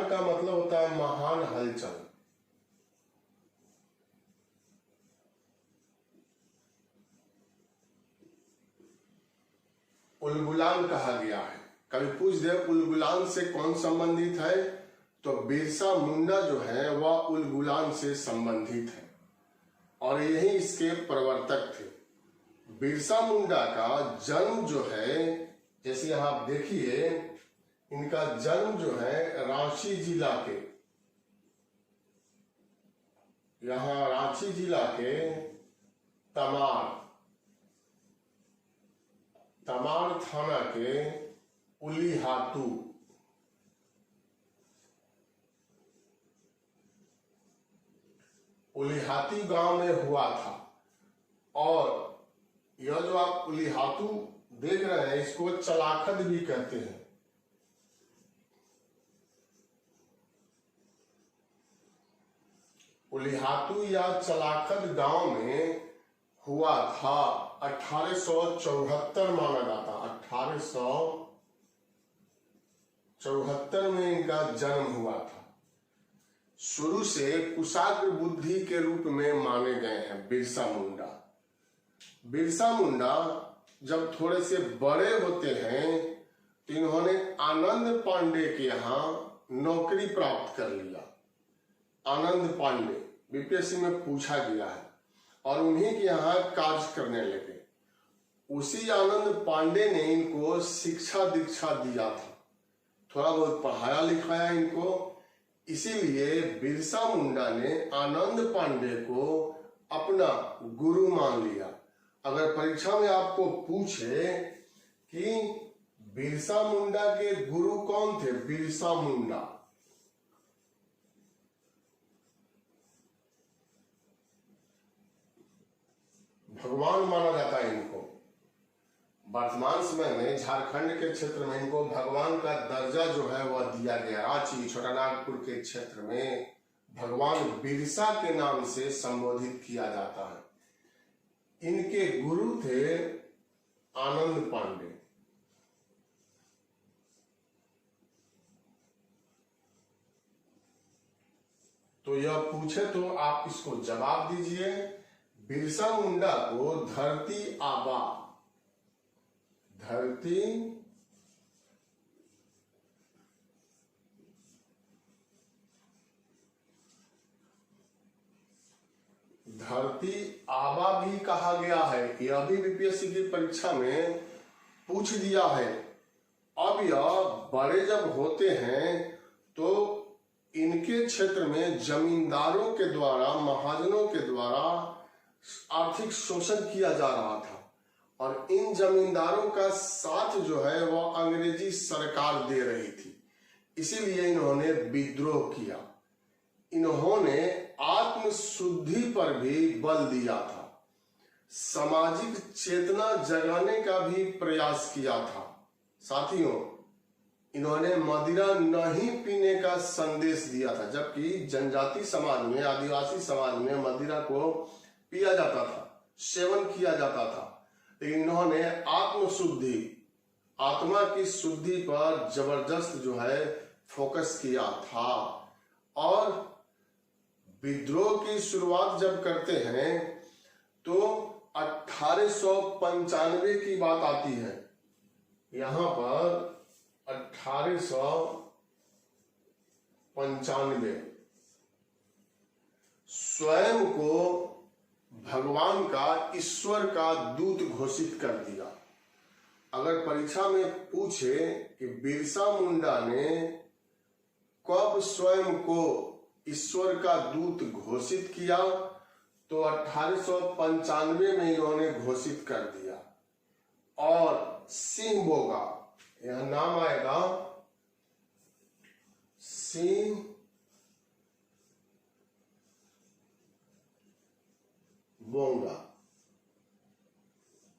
का मतलब होता है महान हलचल। उलगुलान कहा गया है। कभी पूछ दे उलगुलान से कौन संबंधित है, तो बिरसा मुंडा जो है वह उलगुलान से संबंधित है और यही इसके प्रवर्तक थे। बिरसा मुंडा का जन्म जो है, जैसे यहां आप देखिए, इनका जन्म जो है रांची जिला के, यहां रांची जिला के तमार थाना के उलीहाती गांव में हुआ था। और यह जो आप उलीहातू देख रहे हैं इसको चलाखद भी कहते हैं। उलीहातू या चलाखद गांव में हुआ था। 1874 माना जाता। 1874 में इनका जन्म हुआ था। शुरू से कुशाग्र बुद्धि के रूप में माने गए हैं बिरसा मुंडा। बिरसा मुंडा जब थोड़े से बड़े होते हैं तो इन्होंने आनंद पांडे के यहाँ नौकरी प्राप्त कर लिया। आनंद पांडे बीपीएससी में पूछा गया है। और उन्हीं के यहाँ कार्य करने लगे। उसी आनंद पांडे ने इनको शिक्षा दीक्षा दिया था, थोड़ा बहुत पढ़ाया लिखाया इनको। इसीलिए बिरसा मुंडा ने आनंद पांडे को अपना गुरु मान लिया। अगर परीक्षा में आपको पूछे कि बिरसा मुंडा के गुरु कौन थे, बिरसा मुंडा, भगवान माना जाता है इनको। वर्तमान समय में झारखंड के क्षेत्र में इनको भगवान का दर्जा जो है वह दिया गया। रांची, छोटा नागपुर के क्षेत्र में भगवान बिरसा के नाम से संबोधित किया जाता है। इनके गुरु थे आनंद पांडे। तो यह पूछे तो आप इसको जवाब दीजिए। बिरसा मुंडा को धरती आबा, धरती आबा भी कहा गया है। यह भी बीपीएससी की परीक्षा में पूछ दिया है। अब यह बड़े जब होते हैं तो इनके क्षेत्र में जमींदारों के द्वारा, महाजनों के द्वारा आर्थिक शोषण किया जा रहा था और इन जमींदारों का साथ जो है वह अंग्रेजी सरकार दे रही थी। इसीलिए इन्होंने विद्रोह किया। इन्होंने आत्मशुद्धि पर भी बल दिया था, सामाजिक चेतना जगाने का भी प्रयास किया था। साथियों, इन्होंने मदिरा नहीं पीने का संदेश दिया था, जबकि जनजाति समाज में, आदिवासी समाज में मदिरा को पिया जाता था, सेवन किया जाता था। लेकिन इन्होंने आत्मशुद्धि, आत्मा की शुद्धि पर जबरदस्त जो है फोकस किया था। और विद्रोह की शुरुआत जब करते हैं तो 1895 की बात आती है। यहां पर 1895 स्वयं को भगवान का, ईश्वर का दूत घोषित कर दिया। अगर परीक्षा में पूछे कि बिरसा मुंडा ने कब स्वयं को ईश्वर का दूत घोषित किया, तो 1895 में इन्होंने घोषित कर दिया। और सिंह बोगा, यह नाम आएगा सिंह बोंगा,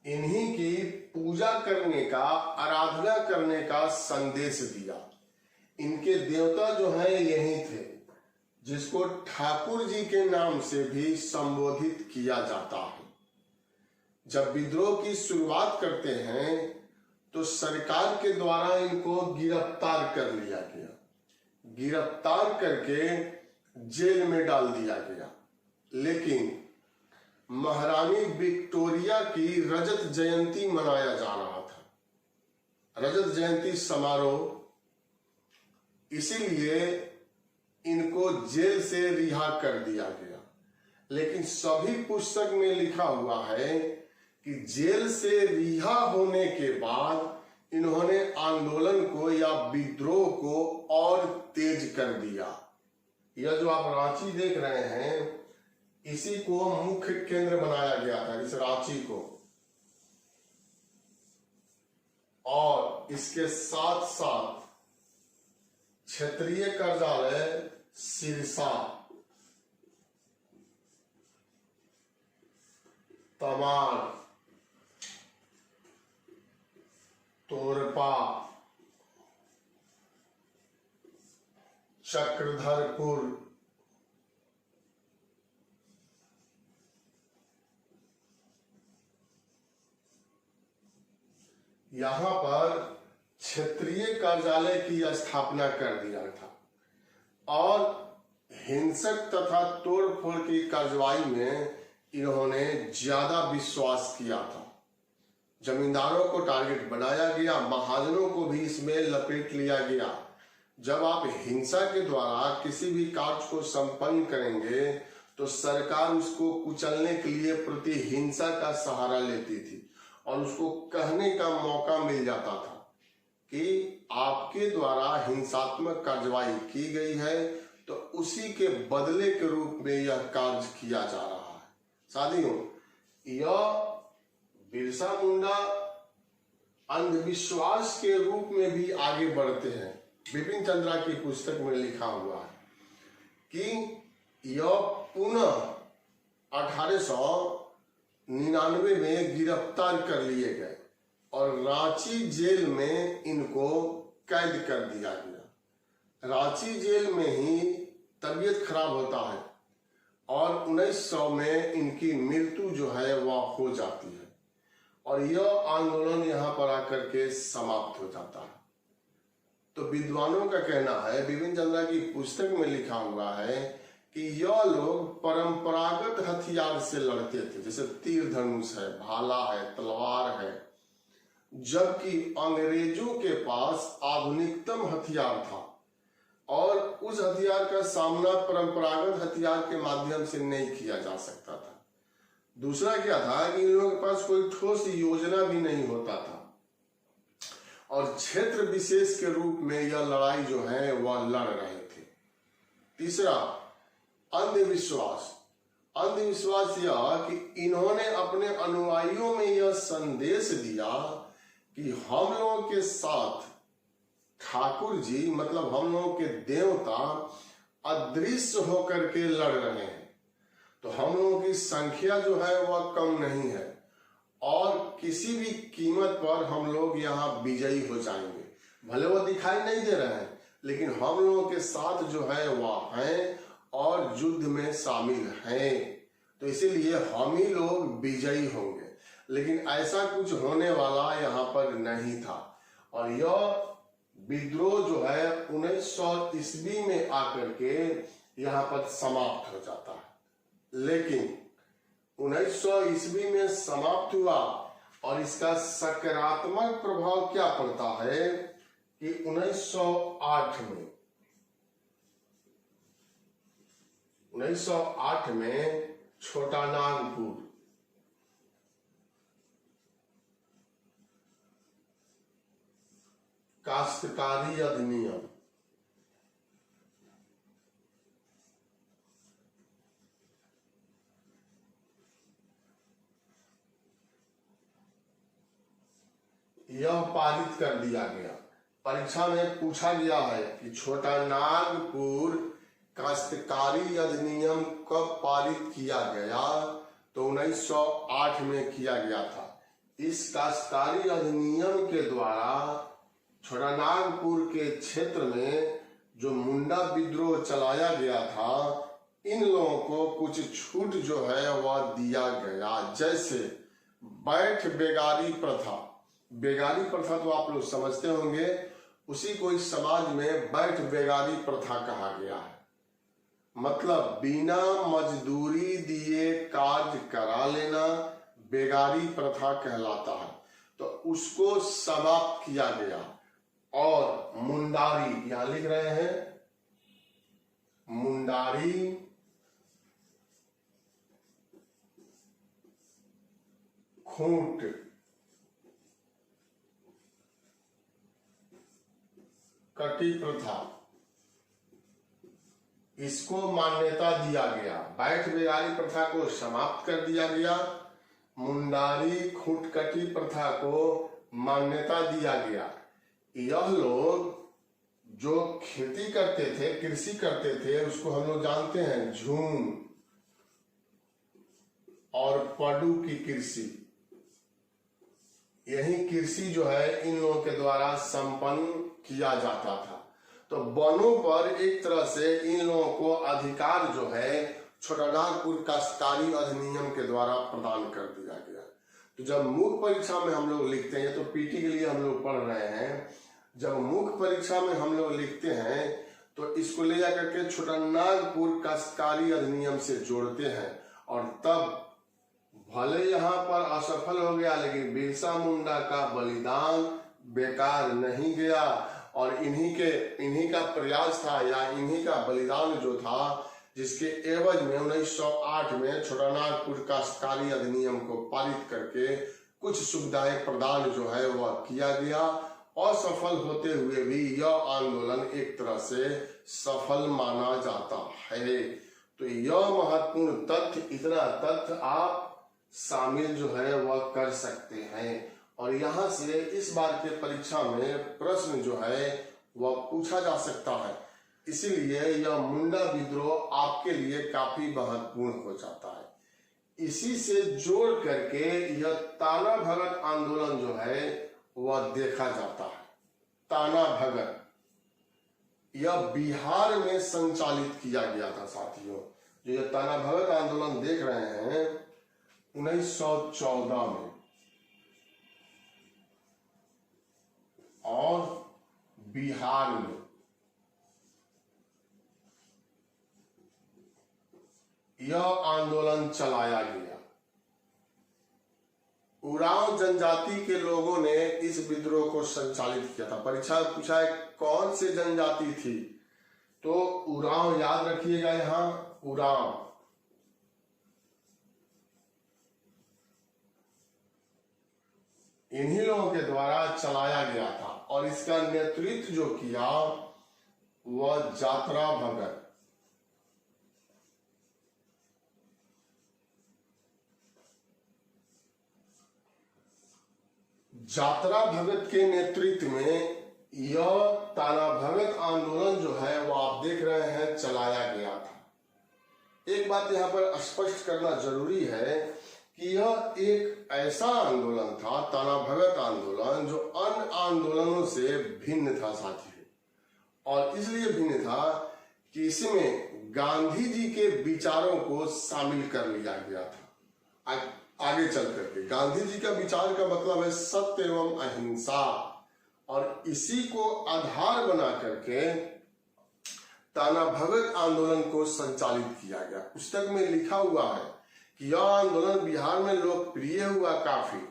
इन्हीं की पूजा करने का, आराधना करने का संदेश दिया। इनके देवता जो हैं यही थे, जिसको ठाकुर जी के नाम से भी संबोधित किया जाता है। जब विद्रोह की शुरुआत करते हैं तो सरकार के द्वारा इनको गिरफ्तार कर लिया गया। गिरफ्तार करके जेल में डाल दिया गया। लेकिन महारानी विक्टोरिया की रजत जयंती मनाया जा रहा था, रजत जयंती समारोह, इसीलिए इनको जेल से रिहा कर दिया गया। लेकिन सभी पुस्तक में लिखा हुआ है कि जेल से रिहा होने के बाद इन्होंने आंदोलन को या विद्रोह को और तेज कर दिया। यह जो आप रांची देख रहे हैं, इसी को मुख्य केंद्र बनाया गया था, इस रांची को। और इसके साथ साथ क्षेत्रीय कार्यालय सिरसा, तमाड़, तोरपा, चक्रधरपुर, यहां पर क्षेत्रीय कार्यालय की स्थापना कर दिया था। और हिंसक तथा तोड़फोड़ की कार्रवाई में इन्होंने ज्यादा विश्वास किया था। जमींदारों को टारगेट बनाया गया, महाजनों को भी इसमें लपेट लिया गया। जब आप हिंसा के द्वारा किसी भी कार्य को संपन्न करेंगे तो सरकार उसको कुचलने के लिए प्रतिहिंसा का सहारा लेती थी और उसको कहने का मौका मिल जाता था कि आपके द्वारा हिंसात्मक कार्रवाई की गई है, तो उसी के बदले के रूप में यह कार्य किया जा रहा है। साथियों, यह बिरसा मुंडा अंधविश्वास के रूप में भी आगे बढ़ते हैं। बिपिन चंद्रा की पुस्तक में लिखा हुआ है कि यह पुनः 1899 में गिरफ्तार कर लिए गए और रांची जेल में इनको कैद कर दिया गया। रांची जेल में ही तबीयत खराब होता है और 1900 में इनकी मृत्यु जो है वह हो जाती है और यह आंदोलन यहाँ पर आकर के समाप्त हो जाता है। तो विद्वानों का कहना है, बिपिन चंद्रा की पुस्तक में लिखा हुआ है कि यह लोग परंपरागत हथियार से लड़ते थे, जैसे तीर धनुष है, भाला है, तलवार है, जबकि अंग्रेजों के पास आधुनिकतम हथियार था और उस हथियार का सामना परंपरागत हथियार के माध्यम से नहीं किया जा सकता था। दूसरा क्या था कि इन लोगों के पास कोई ठोस योजना भी नहीं होता था और क्षेत्र विशेष के रूप में यह लड़ाई जो है वह लड़ रहे थे। तीसरा, अंधविश्वास। अंधविश्वास यह कि इन्होंने अपने अनुयायियों में यह संदेश दिया कि हम लोगों के साथ ठाकुर जी, मतलब हम लोगों के देवता अदृश्य होकर के लड़ रहे हैं, तो हम लोगों की संख्या जो है वह कम नहीं है और किसी भी कीमत पर हम लोग यहाँ विजयी हो जाएंगे। भले वो दिखाई नहीं दे रहे हैं, लेकिन हम लोगों के साथ जो है वह हैं और युद्ध में शामिल हैं, तो इसीलिए हम ही लोग विजयी होंगे। लेकिन ऐसा कुछ होने वाला यहाँ पर नहीं था और यह विद्रोह जो है 1900 ईस्वी में आकर के यहाँ पर समाप्त हो जाता है। लेकिन 1900 ईस्वी में समाप्त हुआ और इसका सकारात्मक प्रभाव क्या पड़ता है कि 1908 में छोटा नागपुर, काश्तकारी अधिनियम, यह पारित कर दिया गया। परीक्षा में पूछा गया है कि छोटा नागपुर काश्तकारी अधिनियम कब पारित किया गया, तो 1908 में किया गया था। इस काश्तकारी अधिनियम के द्वारा छोटा नागपुर के क्षेत्र में जो मुंडा विद्रोह चलाया गया था, इन लोगों को कुछ छूट जो है वह दिया गया, जैसे बैठ बेगारी प्रथा। बेगारी प्रथा तो आप लोग समझते होंगे, उसी को इस समाज में बैठ बेगारी प्रथा कहा गया है। मतलब बिना मजदूरी दिए कार्य करा लेना बेगारी प्रथा कहलाता है, तो उसको समाप्त किया गया। और मुंडारी, यहां लिख रहे हैं मुंडारी, खूंट, कटी प्रथा, इसको मान्यता दिया गया। बैठ बेगारी प्रथा को समाप्त कर दिया गया, मुंडारी खूंट कटी प्रथा को मान्यता दिया गया। यह लोग जो खेती करते थे, कृषि करते थे, उसको हम लोग जानते हैं झूम और पडु की कृषि। यही कृषि जो है इन लोगों के द्वारा संपन्न किया जाता था। तो वनों पर एक तरह से इन लोगों को अधिकार जो है छोटा नागपुर काश्तकारी अधिनियम के द्वारा प्रदान कर दिया गया। तो जब मुख्य परीक्षा में हम लोग लिखते हैं, तो पीटी के लिए हम लोग पढ़ रहे हैं, जब मुख्य परीक्षा में हम लोग लिखते हैं तो इसको ले जाकर के छोटा नागपुर काश्तकारी अधिनियम से जोड़ते हैं और तब भले यहाँ पर असफल हो गया, लेकिन बिरसा मुंडा का बलिदान बेकार नहीं गया और इन्हीं का प्रयास था या इन्हीं का बलिदान जो था जिसके एवज में 1908 में छोटानागपुर काश्तकारी अधिनियम को पारित करके कुछ सुविधाएं प्रदान जो है वह किया गया। असफल होते हुए भी यह आंदोलन एक तरह से सफल माना जाता है। तो यह महत्वपूर्ण तथ्य, इतना तथ्य आप शामिल जो है वह कर सकते हैं। और यहाँ से इस बार के परीक्षा में प्रश्न जो है वह पूछा जा सकता है, इसीलिए यह मुंडा विद्रोह आपके लिए काफी महत्वपूर्ण हो जाता है। इसी से जोड़ करके यह ताना भगत आंदोलन जो है वह देखा जाता है। ताना भगत यह बिहार में संचालित किया गया था साथियों। जो यह ताना भगत आंदोलन देख रहे हैं 1914 में, और बिहार में यह आंदोलन चलाया गया। उरांव जनजाति के लोगों ने इस विद्रोह को संचालित किया था। परीक्षा में पूछा है कौन से जनजाति थी, तो उरांव याद रखिएगा। यहां उरांव इन्हीं लोगों के द्वारा चलाया गया था, और इसका नेतृत्व जो किया वह जात्रा भगत। जात्रा भगत के नेतृत्व में यह ताना भगत आंदोलन जो है वो आप देख रहे हैं चलाया गया था। एक बात यहाँ पर स्पष्ट करना जरूरी है कि यह एक ऐसा आंदोलन था, ताना भगत आंदोलन, जो अन्य आंदोलनों से भिन्न था साथियों। और इसलिए भिन्न था कि इसमें गांधी जी के विचारों को शामिल कर लिया गया था। आगे चल करके गांधी जी का विचार का मतलब है सत्य एवं अहिंसा, और इसी को आधार बना करके ताना भगत आंदोलन को संचालित किया गया। पुस्तक में लिखा हुआ है कि यह आंदोलन बिहार में लोकप्रिय हुआ काफी,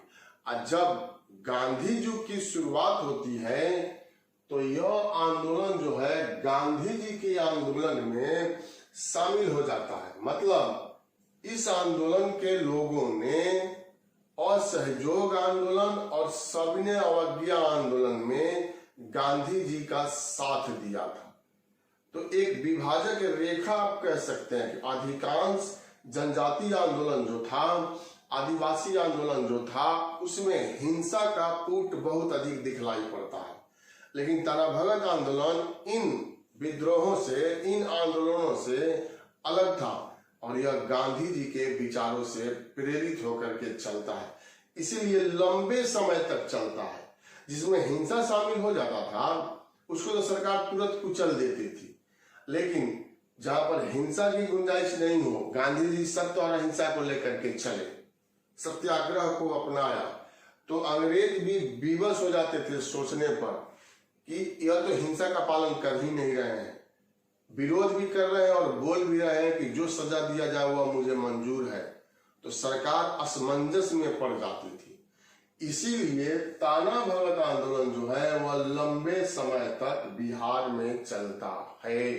और जब गांधी युग की शुरुआत होती है तो यह आंदोलन जो है गांधी जी के आंदोलन में शामिल हो जाता है। मतलब इस आंदोलन के लोगों ने असहयोग आंदोलन और सविनय अवज्ञा आंदोलन में गांधी जी का साथ दिया था। तो एक विभाजक रेखा आप कह सकते हैं कि अधिकांश जनजातीय आंदोलन जो था, आदिवासी आंदोलन जो था, उसमें हिंसा का पुट बहुत अधिक दिखलाई पड़ता है। लेकिन ताना भगत आंदोलन इन विद्रोहों से, इन आंदोलनों से अलग था, और यह गांधी जी के विचारों से प्रेरित होकर के चलता है, इसीलिए लंबे समय तक चलता है। जिसमें हिंसा शामिल हो जाता था उसको तो सरकार तुरंत कुचल देती थी, लेकिन जहां पर हिंसा की गुंजाइश नहीं हो, गांधी जी सत्य और अहिंसा को लेकर के चले, सत्याग्रह को अपनाया, तो अंग्रेज भी विवश हो जाते थे सोचने पर कि यह तो हिंसा का पालन कर ही नहीं रहे हैं, विरोध भी कर रहे हैं और बोल भी रहे हैं कि जो सजा दिया जाए वह मुझे मंजूर है। तो सरकार असमंजस में पड़ जाती थी। इसीलिए ताना भगत आंदोलन जो है वह लंबे समय तक बिहार में चलता है।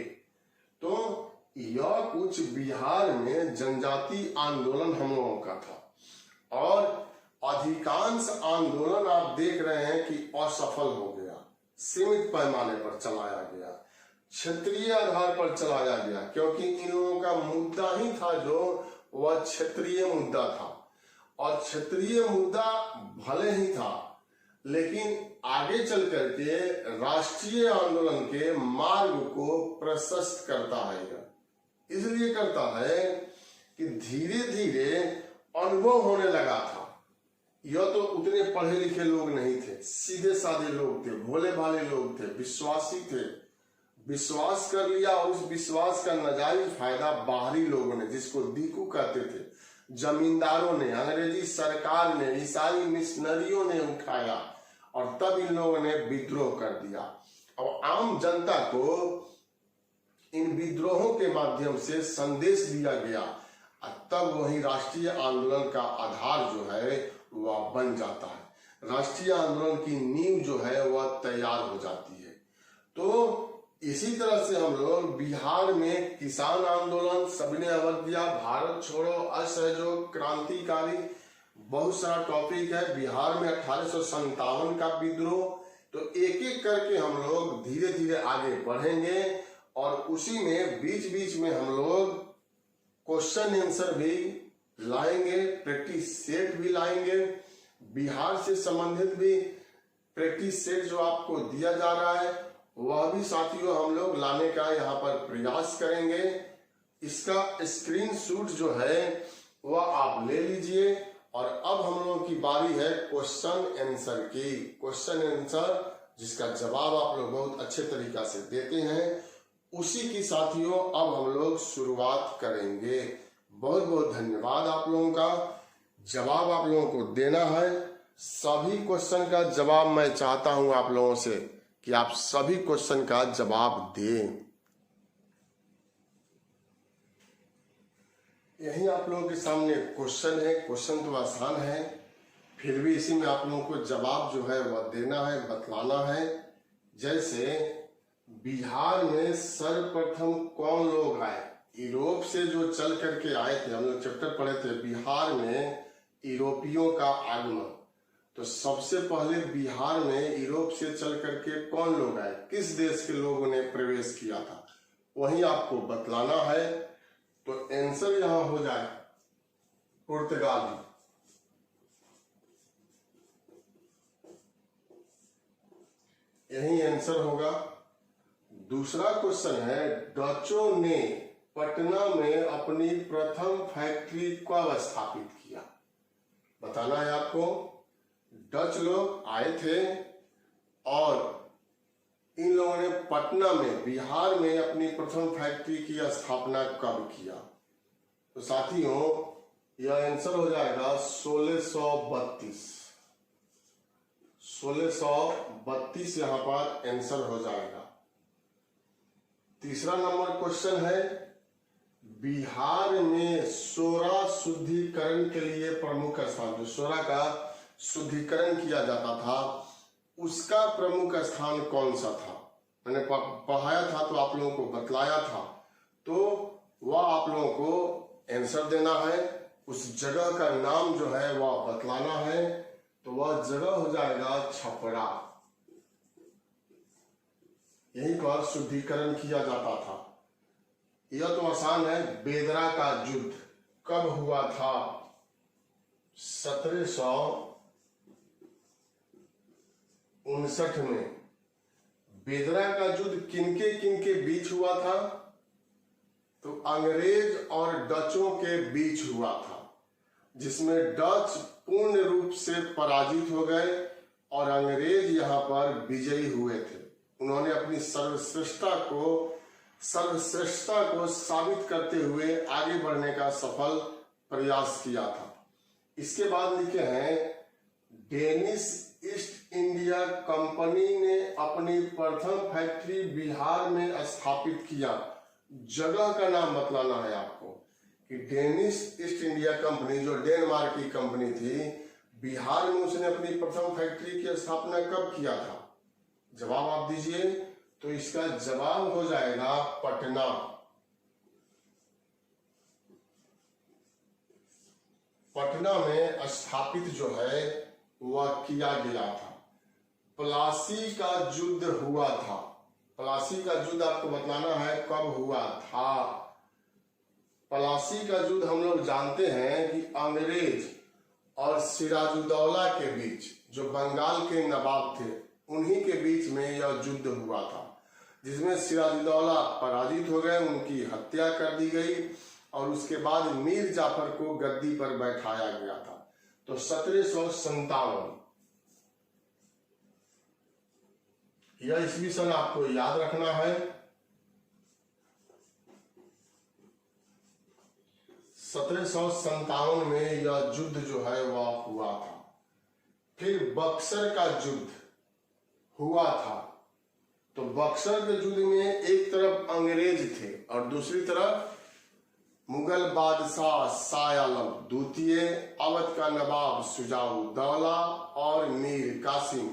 तो यह कुछ बिहार में जनजाति आंदोलन हम लोगों का था, और अधिकांश आंदोलन आप देख रहे हैं कि असफल हो गया, सीमित पैमाने पर चलाया गया, क्षेत्रीय आधार पर चलाया गया, क्योंकि इन लोगों का मुद्दा ही था जो वह क्षेत्रीय मुद्दा था। और क्षेत्रीय मुद्दा भले ही था, लेकिन आगे चल करके राष्ट्रीय आंदोलन के मार्ग को प्रशस्त करता है। इसलिए करता है कि धीरे धीरे अनुभव होने लगा था। यह तो उतने पढ़े लिखे लोग नहीं थे, सीधे साधे लोग थे, भोले भाले लोग थे, विश्वासी थे, विश्वास कर लिया, और उस विश्वास का नाजायज फायदा बाहरी लोगों ने, जिसको दीकू कहते थे, जमींदारों ने, अंग्रेजी सरकार ने, ईसाई मिशनरियों ने उठाया, और तब इन लोगों ने विद्रोह कर दिया। और आम जनता को इन विद्रोहों के माध्यम से संदेश दिया गया, और तब वही राष्ट्रीय आंदोलन का आधार जो है वह बन जाता है। राष्ट्रीय आंदोलन की नींव जो है वह तैयार हो जाती है। तो इसी तरह से हम लोग बिहार में किसान आंदोलन, सबने अवज्ञा, भारत छोड़ो, असहयोग, क्रांतिकारी, बहुत सारा टॉपिक है। बिहार में 1857 का विद्रोह। तो एक एक करके हम लोग धीरे धीरे आगे बढ़ेंगे और उसी में बीच बीच में हम लोग क्वेश्चन आंसर भी लाएंगे, प्रैक्टिस सेट भी लाएंगे। बिहार से संबंधित भी प्रैक्टिस सेट जो आपको दिया जा रहा है वह भी साथियों हम लोग लाने का यहाँ पर प्रयास करेंगे। इसका स्क्रीनशॉट जो है वह आप ले लीजिए। और अब हम लोगों की बारी है क्वेश्चन आंसर की। क्वेश्चन आंसर जिसका जवाब आप लोग बहुत अच्छे तरीका से देते हैं, उसी की साथियों अब हम लोग शुरुआत करेंगे। बहुत बहुत धन्यवाद आप लोगों का। जवाब आप लोगों को देना है। सभी क्वेश्चन का जवाब मैं चाहता हूं आप लोगों से कि आप सभी क्वेश्चन का जवाब दें। यही आप लोगों के सामने क्वेश्चन है। क्वेश्चन तो आसान है, फिर भी इसी में आप लोगों को जवाब जो है वह देना है, बतलाना है। जैसे बिहार में सर्वप्रथम कौन लोग आए? यूरोप से जो चल करके आए थे, हम लोग चैप्टर पढ़े थे बिहार में यूरोपियों का आगमन। तो सबसे पहले बिहार में यूरोप से चल करके कौन लोग आए, किस देश के लोगों ने प्रवेश किया था, वही आपको बतलाना है। तो आंसर यहां हो जाए पुर्तगाली। यही आंसर होगा। दूसरा क्वेश्चन है, डचों ने पटना में अपनी प्रथम फैक्ट्री कब स्थापित किया? बताना है आपको। डच लोग आए थे और इन लोगों ने पटना में, बिहार में अपनी प्रथम फैक्ट्री की स्थापना कब किया? तो साथियों यह आंसर हो जाएगा 1632। 1632 यहां पर आंसर हो जाएगा। तीसरा नंबर क्वेश्चन है, बिहार में सोरा शुद्धिकरण के लिए प्रमुख स्थान, जो सोरा का शुद्धिकरण किया जाता था उसका प्रमुख स्थान कौन सा था? मैंने पढ़ाया था तो आप लोगों को बतलाया था, तो वह आप लोगों को आंसर देना है। उस जगह का नाम जो है वह बतलाना है। तो वह जगह हो जाएगा छपरा। यहीं पर शुद्धिकरण किया जाता था। यह तो आसान है। बेदरा का युद्ध कब हुआ था? 1759 में। बेदरा का युद्ध किनके बीच हुआ था? तो अंग्रेज और डचों के बीच हुआ था, जिसमें डच पूर्ण रूप से पराजित हो गए और अंग्रेज यहां पर विजयी हुए थे। उन्होंने अपनी सर्वश्रेष्ठता को साबित करते हुए आगे बढ़ने का सफल प्रयास किया था। इसके बाद लिखे हैं, डेनिश ईस्ट इंडिया कंपनी ने अपनी प्रथम फैक्ट्री बिहार में स्थापित किया। जगह का नाम बतलाना है आपको कि डेनिश ईस्ट इंडिया कंपनी, जो डेनमार्क की कंपनी थी, बिहार में उसने अपनी प्रथम फैक्ट्री की स्थापना कब किया था? जवाब आप दीजिए। तो इसका जवाब हो जाएगा पटना। पटना में स्थापित जो है वह किया गया था। प्लासी का युद्ध हुआ था। प्लासी का युद्ध आपको बतलाना है कब हुआ था। प्लासी का युद्ध हम लोग जानते हैं कि अंग्रेज और सिराजुद्दौला के बीच, जो बंगाल के नवाब थे, उन्हीं के बीच में यह युद्ध हुआ था, जिसमें सिराजुद्दौला पराजित हो गए, उनकी हत्या कर दी गई और उसके बाद मीर जाफर को गद्दी पर बैठाया गया था। तो 1757 यह ईस्वी सन आपको याद रखना है। 1757 में यह युद्ध जो है वह हुआ था। फिर बक्सर का युद्ध हुआ था। तो बक्सर के युद्ध में एक तरफ अंग्रेज थे और दूसरी तरफ मुगल बादशाह शाह आलम द्वितीय, अवध का नवाब शुजाउद्दौला और मीर कासिम,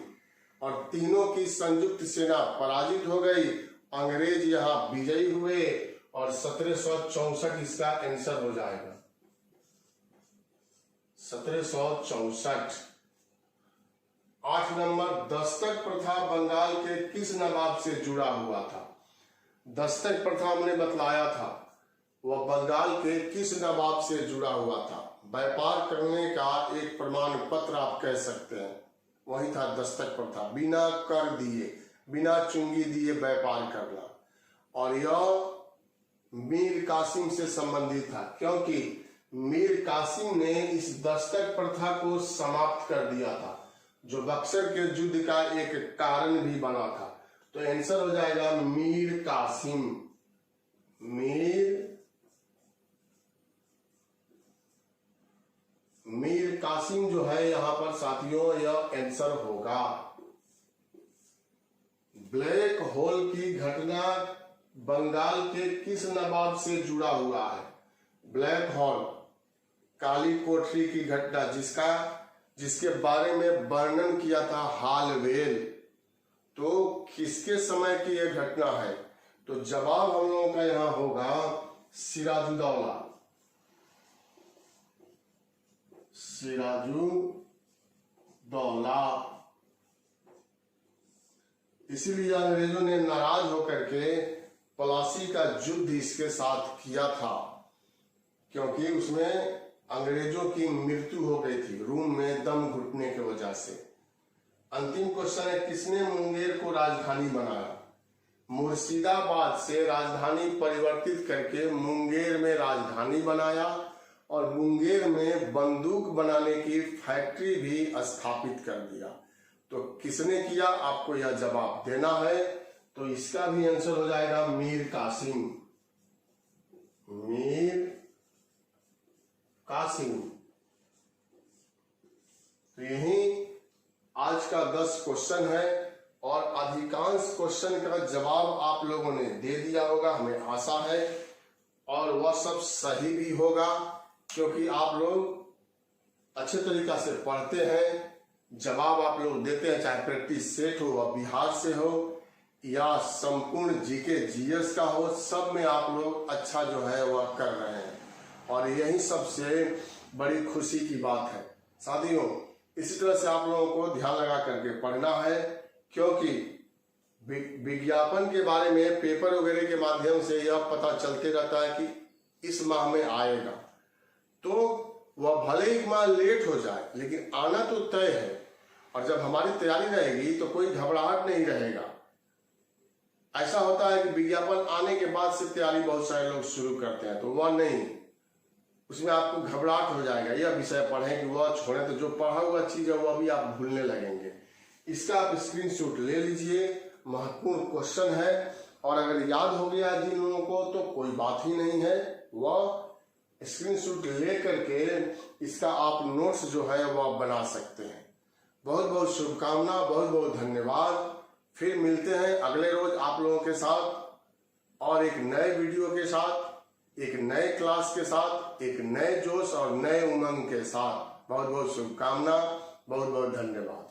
और तीनों की संयुक्त सेना पराजित हो गई अंग्रेज यहाँ विजयी हुए और 1764 इसका आंसर हो जाएगा। 1764। 8 नंबर, दस्तक प्रथा बंगाल के किस नवाब से जुड़ा हुआ था? दस्तक प्रथा हमने बतलाया था, वह बंगाल के किस नवाब से जुड़ा हुआ था? व्यापार करने का एक प्रमाण पत्र आप कह सकते हैं, वही था दस्तक प्रथा। बिना कर दिए, बिना चुंगी दिए व्यापार करना। और यह मीर कासिम से संबंधित था, क्योंकि मीर कासिम ने इस दस्तक प्रथा को समाप्त कर दिया था, जो बक्सर के युद्ध का एक कारण भी बना था। तो आंसर हो जाएगा मीर कासिम। मीर कासिम जो है यहां पर साथियों, यह आंसर होगा। ब्लैक होल की घटना बंगाल के किस नवाब से जुड़ा हुआ है? ब्लैक होल, काली कोठरी की घटना, जिसके बारे में वर्णन किया था हालवेल, तो किसके समय की यह घटना है? तो जवाब हम लोगों का यहां होगा सिराजुद्दौला। इसीलिए अंग्रेजों ने नाराज होकर के प्लासी का युद्ध इसके साथ किया था, क्योंकि उसमें अंग्रेजों की मृत्यु हो गई थी रूम में दम घुटने की वजह से। अंतिम क्वेश्चन है, किसने मुंगेर को राजधानी बनाया? मुर्शिदाबाद से राजधानी परिवर्तित करके मुंगेर में राजधानी बनाया और मुंगेर में बंदूक बनाने की फैक्ट्री भी स्थापित कर दिया। तो किसने किया, आपको यह जवाब देना है। तो इसका भी आंसर हो जाएगा मीर कासिम। तो यही आज का 10 क्वेश्चन है और अधिकांश क्वेश्चन का जवाब आप लोगों ने दे दिया होगा, हमें आशा है, और वह सब सही भी होगा, क्योंकि आप लोग अच्छे तरीका से पढ़ते हैं, जवाब आप लोग देते हैं, चाहे प्रैक्टिस सेट हो वह बिहार से हो या संपूर्ण जीके जीएस का हो, सब में आप लोग अच्छा जो है वह कर रहे हैं, और यही सबसे बड़ी खुशी की बात है। साथियों, इसी तरह से आप लोगों को ध्यान लगा करके पढ़ना है, क्योंकि विज्ञापन के बारे में पेपर वगैरह के माध्यम से यह पता चलते रहता है कि इस माह में आएगा, तो वह भले ही माह लेट हो जाए लेकिन आना तो तय है। और जब हमारी तैयारी रहेगी तो कोई घबराहट नहीं रहेगा। ऐसा होता है कि विज्ञापन आने के बाद से तैयारी बहुत सारे लोग शुरू करते हैं, तो वह नहीं, उसमें आपको घबराहट हो जाएगा, यह विषय पढ़ें कि वह छोड़ें, तो जो पढ़ा हुआ चीज है वह भी आप भूलने लगेंगे। इसका आप स्क्रीनशॉट ले लीजिए, महत्वपूर्ण क्वेश्चन है, और अगर याद हो गया जिन लोगों को तो कोई बात ही नहीं है, वह स्क्रीनशॉट ले करके इसका आप नोट्स जो है वह बना सकते हैं। बहुत बहुत शुभकामना, बहुत बहुत धन्यवाद। फिर मिलते हैं अगले रोज आप लोगों के साथ और एक नए वीडियो के साथ, एक नए क्लास के साथ, एक नए जोश और नए उमंग के साथ। बहुत बहुत शुभकामना, बहुत बहुत धन्यवाद।